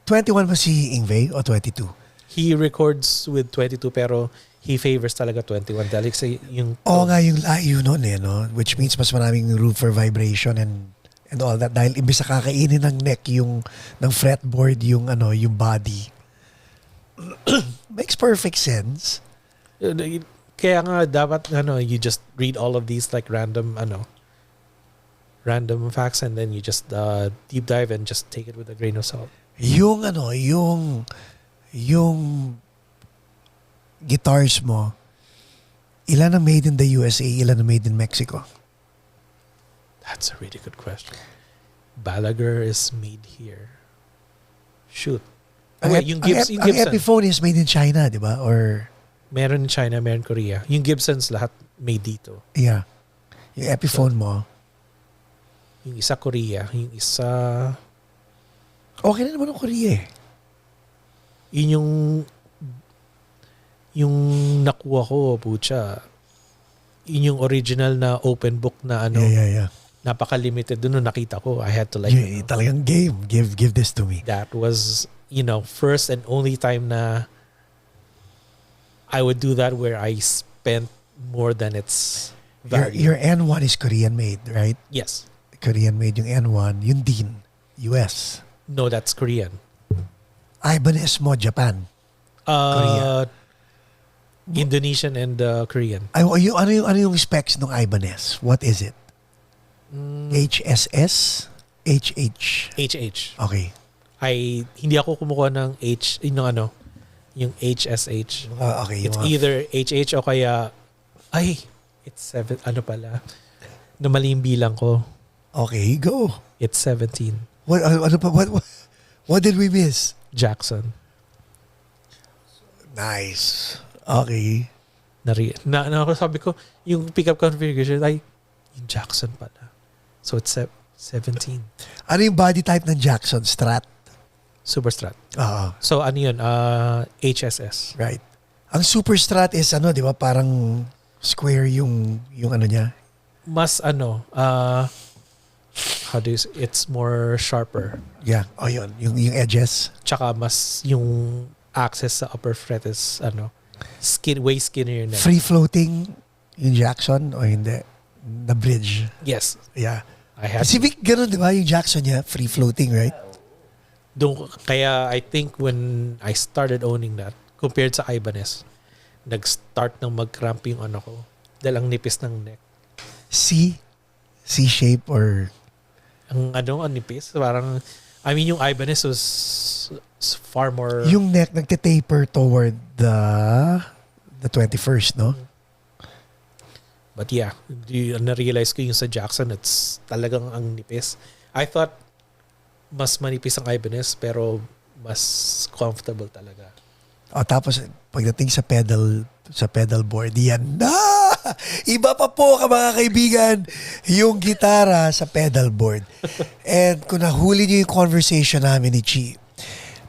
S3: 21 ba si Yngwie o 22?
S4: he records with 22 pero he favors talaga 21 dahil kasi yung
S3: Oo nga yung layo nun no? Which means mas maraming room for vibration and all that dahil imbis na kakainin ng neck yung ng fretboard yung yung body. Makes perfect sense.
S4: kaya nga dapat you just read all of these like random facts and then you just deep dive and just take it with a grain of salt.
S3: Yung guitars mo, ilan ang made in the USA, ilan ang made in Mexico?
S4: That's a really good question. Balaguer is made here. Shoot. Okay, yung Gibson.
S3: Ang Epiphone is made in China, di ba? Or
S4: meron in China, meron Korea. Yung Gibsons lahat made dito.
S3: yeah. Yung Epiphone mo,
S4: Yung isa Korea, yung isa
S3: okay na naman ang Korea eh.
S4: yun yung nakuha ko, pucha. Yun yung original na open book na
S3: Yeah.
S4: napaka-limited dun nung nakita ko. I had to like
S3: Talagang game. Give this to me.
S4: that was first and only time na I would do that where I spent more than its value.
S3: Your N1 is Korean made, right?
S4: Yes.
S3: Korean made yung N1. Yung Dean, US.
S4: No, that's Korean.
S3: Ibanez mo, Japan. Korea.
S4: Indonesian and Korean.
S3: Ano yung specs ng Ibanez? What is it? HSS? HH?
S4: HH.
S3: Okay.
S4: Hindi ako kumukuha ng yung HSH.
S3: Okay.
S4: It's either HH o kaya it's 7 pala. Na mali yung bilang ko.
S3: Okay, go.
S4: It's 17.
S3: What did we miss?
S4: Jackson.
S3: Nice. Okay.
S4: Sabi ko, yung pickup configuration yung Jackson pala. So it's 17.
S3: Ano yung body type ng Jackson? Strat?
S4: Super Strat.
S3: Oo.
S4: So ano yun? HSS.
S3: Right. Ang Super Strat is di ba parang square yung niya?
S4: Mas it's more sharper.
S3: Yeah. Oh, yun. Yung edges.
S4: Tsaka mas yung access sa upper fret is way skinnier na.
S3: Free floating yung Jackson o hindi? The bridge.
S4: Yes.
S3: Yeah.
S4: I had
S3: Pacific ganun, di ba? Yung Jackson niya, free floating, right?
S4: Kaya I think when I started owning that, compared sa Ibanez, nag-start ng mag-cramp yung ko. Dahil ang nipis ng neck.
S3: C-shape or...
S4: Ang nipis. Parang, yung Ibanez was far more...
S3: Yung neck nagte-taper toward the 21st, no?
S4: But yeah, na-realize ko yung sa Jackson, it's talagang ang nipis. I thought mas manipis ang Ibanez pero mas comfortable talaga.
S3: Tapos pagdating sa pedal board, yan na! Iba pa po mga kaibigan yung gitara sa pedal board. And kung nahuli niyo yung conversation namin ni Chi,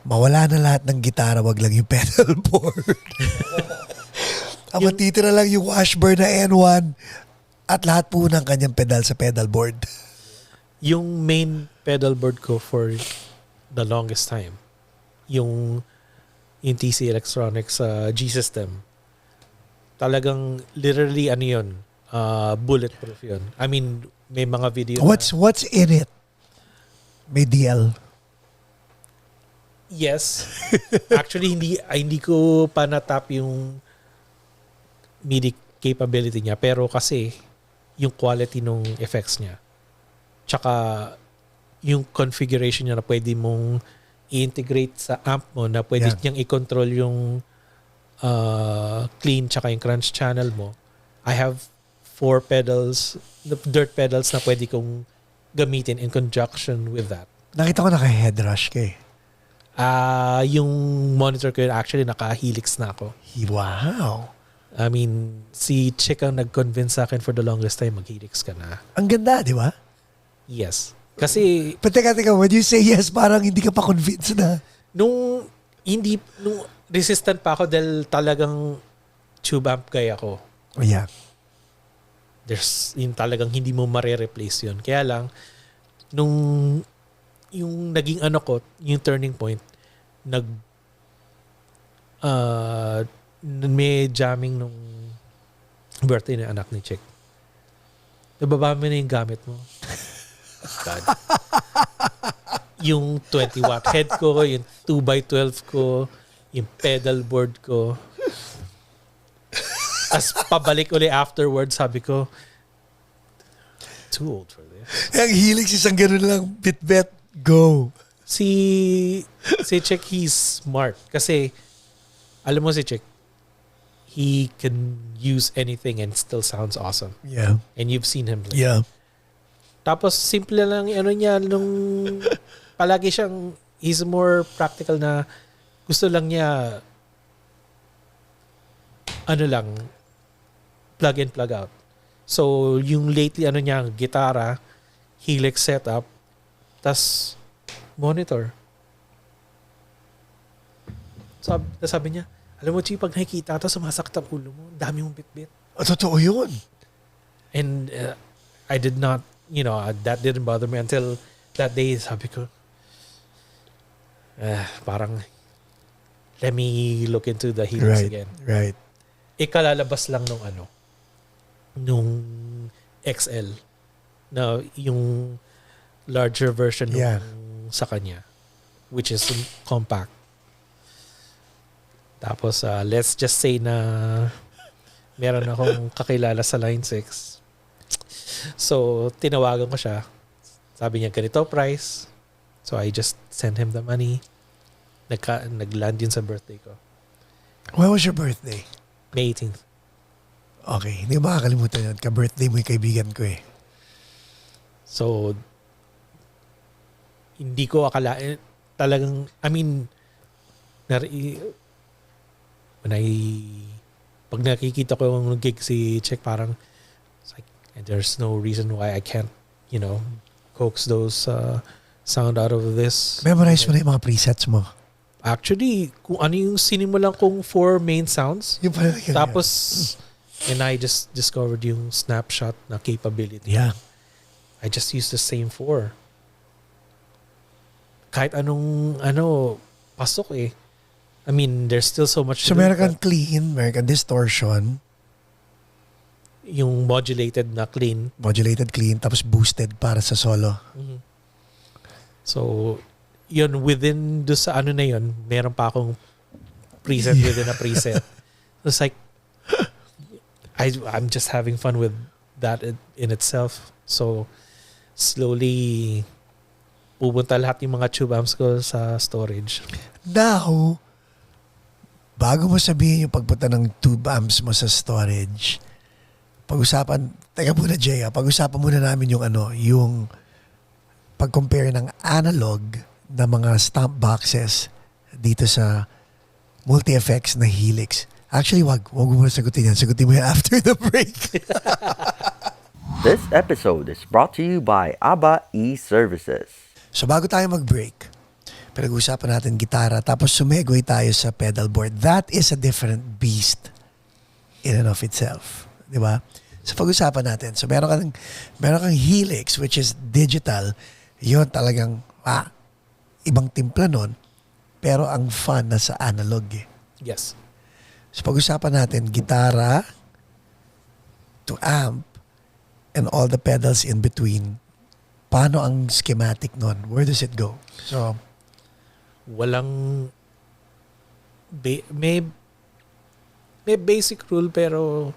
S3: mawala na lahat ng gitara, wag lang yung pedal board. Ang matitira lang yung washburn na N1 at lahat po ng kanyang pedal sa pedal board.
S4: Yung main pedal board ko for the longest time, yung TC Electronics G-System, talagang literally bulletproof yun. May mga video
S3: What's in it? May DL?
S4: Yes. Actually, hindi ko pa natap yung MIDI capability niya. Pero kasi, yung quality ng effects niya. Tsaka, yung configuration niya na pwede mong i-integrate sa amp mo na pwede niyang i-control yung clean tsaka yung crunch channel mo. I have 4 pedals, dirt pedals na pwede kong gamitin in conjunction with that.
S3: Nakita ko naka-head rush ka eh.
S4: Yung monitor ko yun, actually naka-helix na ako.
S3: Wow.
S4: Si Chick ang nag-convince sa akin for the longest time, mag-helix ka na.
S3: Ang ganda, di ba?
S4: Yes. Kasi...
S3: But teka, when you say yes, parang hindi ka pa convinced na.
S4: Nung resistant pa ako dahil talagang tube amp guy ako.
S3: Oh, yeah.
S4: There's talagang hindi mo mare-replace yun. Kaya lang, yung naging ko, yung turning point, may jamming nung birthday ng anak ni Chick. Nababa mo na yung gamit mo. God. Yung 20 watt head ko, yung 2x12 ko, yung pedal board ko. As pabalik uli afterwards, sabi ko, too old for this.
S3: Ang Helix isang ganun lang, bit-bet, go.
S4: Si Chick, he's smart. Kasi, alam mo si Chick, he can use anything and still sounds awesome.
S3: Yeah.
S4: And you've seen him play.
S3: Yeah.
S4: Tapos, simple lang ano niya, nung palagi siyang, he's more practical na gusto lang niya, ano lang, plug in, plug out. So, yung lately, ano niya, gitara, Helix setup, tas monitor. Sabi niya, alam mo, Chi, pag nakikita ito, sumasakit ang ulo mo. Ang dami mong bit-bit.
S3: Totoo yun.
S4: And I did not, that didn't bother me until that day, sabi ko, parang, let me look into the Helix again.
S3: Right.
S4: Ikalalabas lang nung XL na yung larger version nung sa kanya, which is compact. Tapos, let's just say na meron akong kakilala sa Line 6. So, tinawagan ko siya. Sabi niya, ganito price. So, I just sent him the money. Nag-land yun sa birthday ko.
S3: When was your birthday?
S4: May 18th.
S3: Okay, hindi ko makakalimutan yun. Ka-birthday mo yung kaibigan ko eh.
S4: So, hindi ko akalain. Talagang, pag nakikita ko yung gig si Chick, parang, it's like, there's no reason why I can't, coax those sound out of this.
S3: Memorize mo na yung mga presets mo.
S4: Actually, kung ano yung sinimulan kong 4 main sounds,
S3: Yung pala,
S4: tapos, and I just discovered yung snapshot na capability.
S3: Yeah.
S4: I just used the same 4. Kahit anong, pasok eh. There's still so much
S3: So
S4: to do,
S3: meron kang clean, meron kang distortion,
S4: yung modulated na clean.
S3: modulated clean, tapos boosted para sa solo.
S4: Mhm. So, yun, within do sa na yun, meron pa akong preset within a preset. It's like, I'm just having fun with that in itself. So, slowly, pupunta lahat yung mga tube amps ko sa storage.
S3: Now, bago mo sabihin yung pagpunta ng tube amps mo sa storage, teka muna Jay, pag-usapan muna namin yung pag-compare ng analog na mga stomp boxes dito sa multi-effects na Helix. Actually, wag mo muna sagutin yan. Sagutin mo yan after the break.
S1: This episode is brought to you by ABBA E-Services.
S3: So bago tayo mag-break, pinag-usapan natin gitara, tapos sumegoy tayo sa pedal board. That is a different beast in and of itself. Di ba? So pag-usapan natin. So meron kang Helix, which is digital. Yun talagang, ibang timpla nun. Pero ang fun na sa analog eh.
S4: Yes.
S3: So pag-usapan natin, gitara to amp and all the pedals in between. Paano ang schematic nun? Where does it go? So,
S4: Walang, may basic rule pero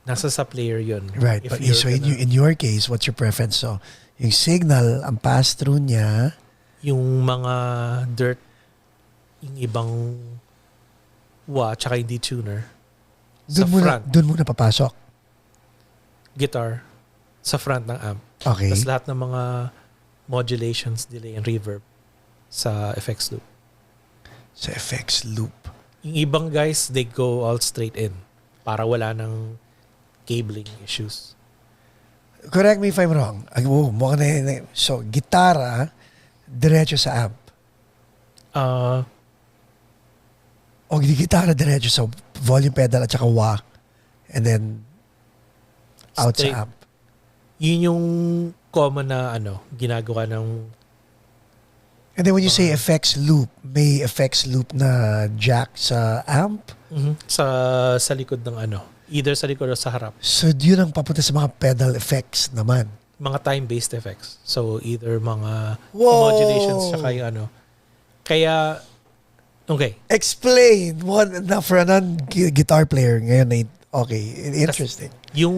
S4: nasa sa player yun.
S3: right.
S4: If
S3: But
S4: you're
S3: so
S4: gonna-
S3: in your case, what's your preference? So, yung signal, ang pass-through niya,
S4: yung mga dirt, yung ibang tsaka hindi tuner, sa front,
S3: doon muna papasok.
S4: guitar, sa front ng amp.
S3: Okay.
S4: Tapos lahat ng mga modulations, delay, and reverb sa effects loop.
S3: Sa effects loop.
S4: Yung ibang guys, they go all straight in para wala ng cabling issues.
S3: Correct me if I'm wrong. Mukhang so, gitara, diretso sa amp. O gitara diretso sa volume pedal at saka wah. And then, out
S4: Straight.
S3: sa amp.
S4: Yun yung common na ginagawa ng
S3: And then when you say effects loop, may effects loop na jack sa amp?
S4: Sa likod ng either sa likod o sa harap.
S3: So yun ang papunta sa mga pedal effects naman.
S4: Mga time-based effects. So either mga
S3: Whoa!
S4: modulations tsaka yung Kaya, okay.
S3: Explain for a non-guitar player ngayon. Okay, interesting.
S4: Yung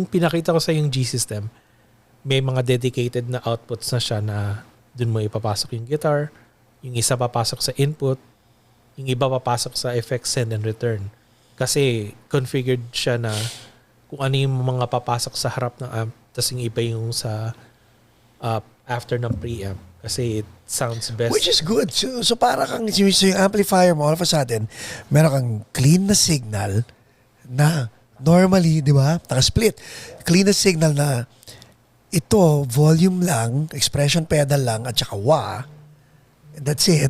S4: pinakita ko sa yung G system, may mga dedicated na outputs na siya na dun mo ipapasok yung guitar, yung isa papasok sa input, yung iba papasok sa effects send and return. Kasi configured siya na kung ano yung mga papasok sa harap ng amp, tapos yung iba yung sa after ng preamp. Kasi it sounds best.
S3: Which is good. So para kang so yung amplifier mo, all of a sudden, meron kang clean na signal na normally, di ba? Naka-split. Clean na signal na ito, volume lang, expression pedal lang, at saka wah. That's it.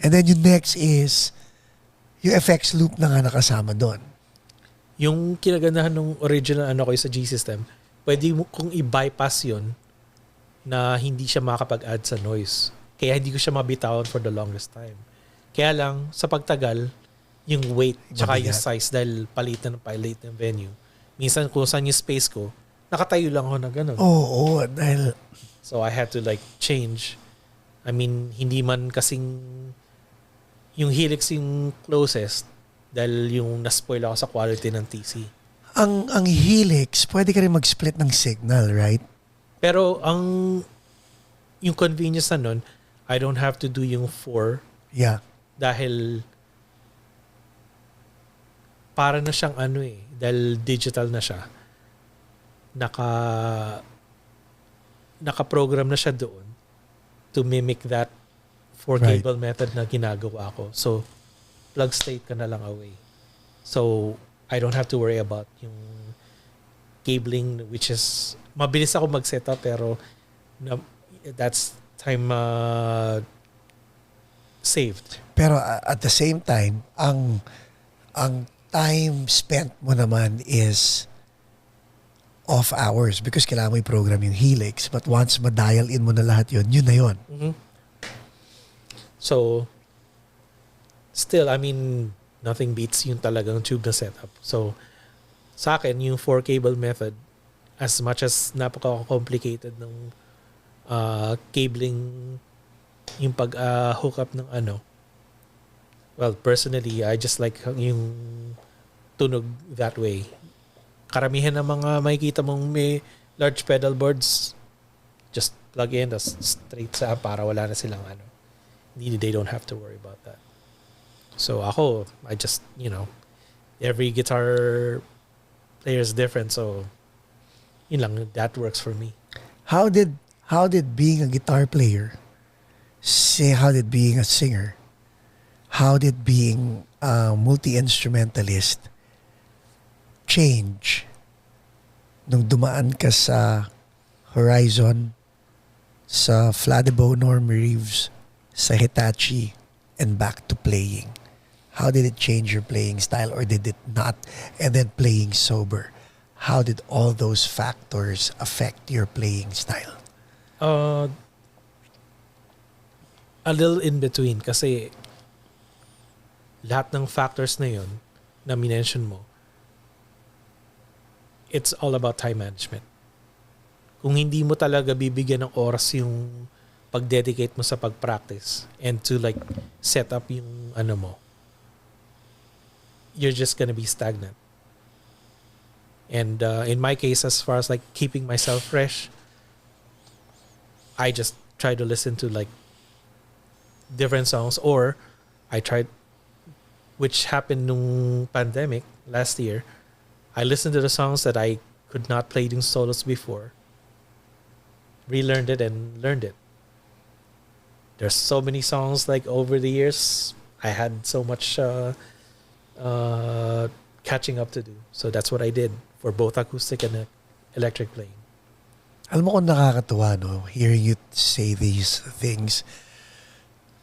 S3: And then yung next is yung effects loop na nga nakasama doon.
S4: Yung kinagandahan ng original ko sa G system, pwede mo kung i-bypass yun na hindi siya makakapag-add sa noise. Kaya hindi ko siya mabitawan for the longest time. Kaya lang, sa pagtagal, yung weight tsaka yung size dahil palitan ng venue. Minsan kung saan yung space ko, nakatayo lang ako na gano'n.
S3: Oo, dahil...
S4: So I had to change. I mean, hindi man kasing yung Helix yung closest dahil yung naspoil ako sa quality ng TC.
S3: Ang Helix, pwede ka rin mag-split ng signal, right?
S4: Pero yung convenience na nun, I don't have to do yung 4.
S3: Yeah.
S4: Dahil para na siyang dahil digital na siya. Naka-program na siya doon to mimic that 4 cable method na ginagawa ko. So, plug state ka na lang away. So, I don't have to worry about yung cabling, which is mabilis ako mag-setup pero that's time saved.
S3: Pero at the same time, ang time spent mo naman is off hours because kailangan mo i-program yung Helix. But once ma-dial in mo na lahat yun na yun.
S4: Mm-hmm. So, still, I mean, nothing beats yung talagang tube na setup. So, sa akin, yung 4 cable method, as much as napaka-complicated ng cabling, yung pag-hook up ng well, personally, I just like yung tunog that way. Karamihan ng mga makikita mong may large pedal boards, just plug in, tas straight sa para wala na silang they don't have to worry about that. So ako, I just, every guitar player is different, so yun lang, that works for me.
S3: How did being a guitar player, how did being a singer, how did being a multi-instrumentalist change nung dumaan ka sa Horizon, sa Fladebo, Norm Reeves, sa Hitachi, and back to playing? How did it change your playing style or did it not? And then playing sober. How did all those factors affect your playing style?
S4: A little in between kasi lahat ng factors na yun na minention mo, it's all about time management. Kung hindi mo talaga bibigyan ng oras yung pag-dedicate mo sa pag-practice and to set up yung mo, you're just gonna be stagnant. And in my case, as far as keeping myself fresh, I just try to listen to different songs, or I tried, which happened nung pandemic last year, I listened to the songs that I could not play in solos before, relearned it and learned it. There's so many songs over the years, I had so much catching up to do. So that's what I did for both acoustic and electric playing.
S3: Alam mo kung nakakatuwa, no? Hearing you say these things,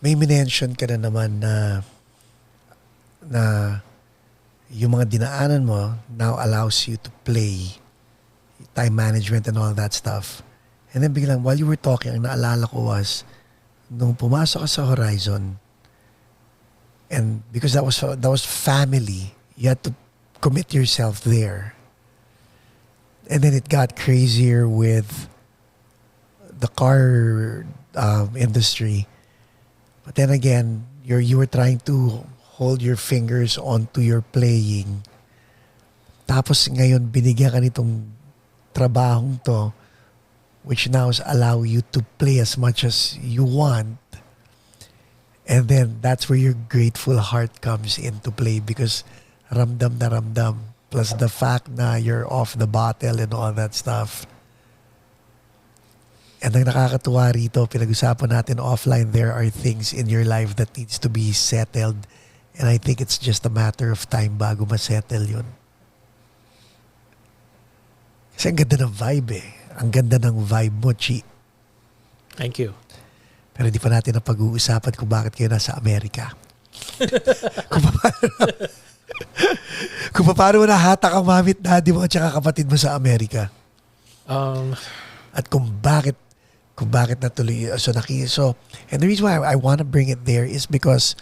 S3: may minention ka na naman na yung mga dinaanan mo now allows you to play time management and all that stuff. And then biglang, while you were talking, ang naalala ko was nung pumasok ka sa Horizon, and because that was family, you had to commit yourself there. And then it got crazier with the car industry. But then again, you were trying to hold your fingers onto your playing. Tapos ngayon, binigyan ka nitong trabahong to, which now allow you to play as much as you want. And then that's where your grateful heart comes into play, because ramdam na ramdam. Plus the fact na you're off the bottle and all that stuff. And ang nakakatuwa rito, pinag-usapan natin offline, there are things in your life that needs to be settled. And I think it's just a matter of time bago ma-settle yun. Kasi ang ganda ng vibe eh. Ang ganda ng vibe mo, Chi.
S4: Thank you.
S3: Pero hindi pa natin na pag-uusapan kung bakit kayo nasa Amerika. kung paano mo nahatak ang mamit daddy mo at saka kapatid mo sa Amerika. At kung bakit natuloy. So, and the reason why I want to bring it there is because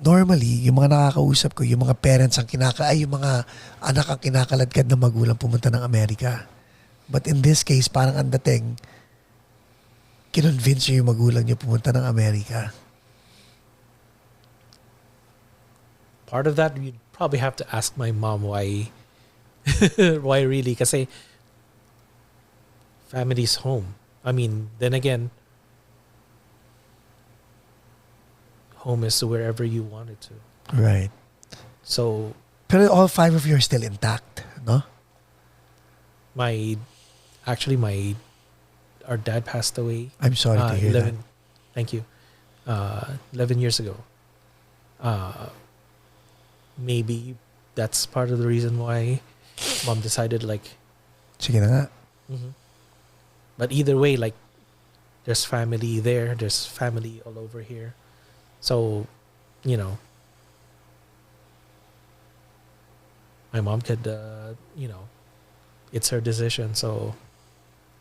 S3: normally, yung mga nakakausap ko, yung mga parents yung mga anak ang kinakaladkad na magulang pumunta ng Amerika. But in this case, parang ang dating, kinonvince yung magulang niyo pumunta ng Amerika.
S4: Part of that, you'd probably have to ask my mom why why really, kasi family's home. I mean, then again, home is wherever you want it to.
S3: Right.
S4: So,
S3: Pero all 5 of you are still intact, no?
S4: Our dad passed away.
S3: I'm sorry to hear
S4: 11,
S3: that.
S4: Thank you. 11 years ago. Maybe that's part of the reason why mom decided
S3: Sige na nga.
S4: But either way, there's family there, there's family all over here. So, my mom could, it's her decision. So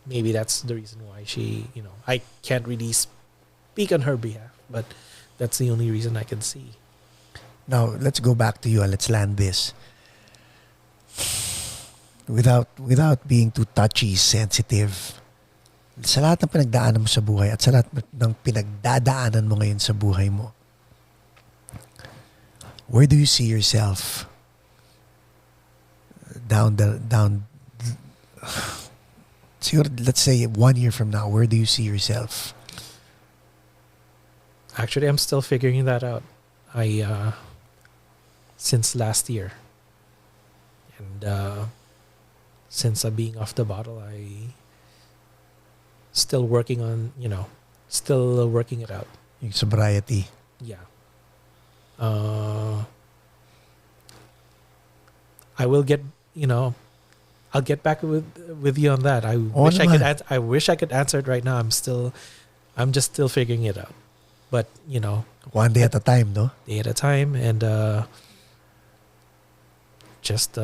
S4: maybe that's the reason why she, I can't really speak on her behalf, but that's the only reason I can see.
S3: Now, let's go back to you and let's land this. Without being too touchy, sensitive, sa lahat ng pinagdaanan mo sa buhay at sa lahat ng pinagdadaanan mo ngayon sa buhay mo, where do you see yourself let's say 1 year from now? Where do you see yourself?
S4: Actually, I'm still figuring that out. Since last year, and since being off the bottle, I still working on, still working it out.
S3: Yung sobriety.
S4: Yeah. I will get, I'll get back with you on that. I wish I could answer it right now. I'm just still figuring it out. But,
S3: One day at a time, no?
S4: Day at a time, and just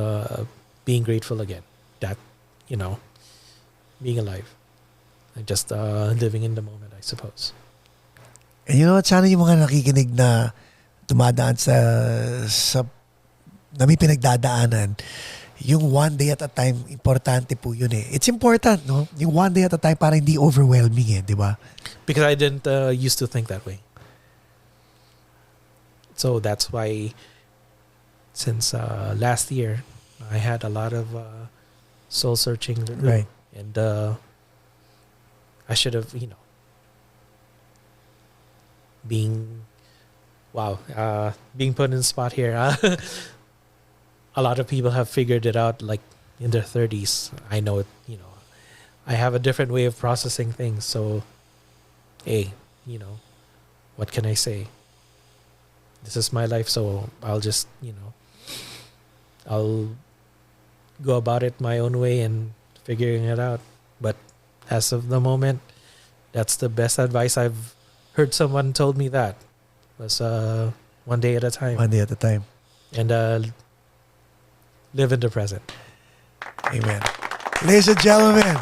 S4: being grateful again that, being alive. And just living in the moment, I suppose.
S3: And you know what? Sana yung mga nakikinig na dumadaan sa na may pinagdadaanan, yung one day at a time, importante po yun eh. It's important, no? Yung one day at a time para hindi overwhelming eh, di ba?
S4: Because I didn't used to think that way. So that's why since last year, I had a lot of soul searching to do.
S3: Right.
S4: And I should have, being put in the spot here. A lot of people have figured it out in their 30s. I know it, I have a different way of processing things. So, hey, what can I say? This is my life, so I'll just, I'll go about it my own way and figuring it out. But as of the moment, that's the best advice I've heard someone told me that was one day at a time.
S3: One day at a time.
S4: And live in the present.
S3: Amen. Ladies and gentlemen,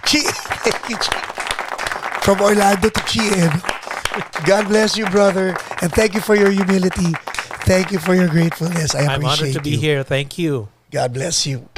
S3: Chi, thank you, Chi. from Orlando to Chien. God bless you, brother. And thank you for your humility. Thank you for your gratefulness. I
S4: I'm
S3: appreciate
S4: honored to be
S3: you.
S4: here. Thank you.
S3: God bless you.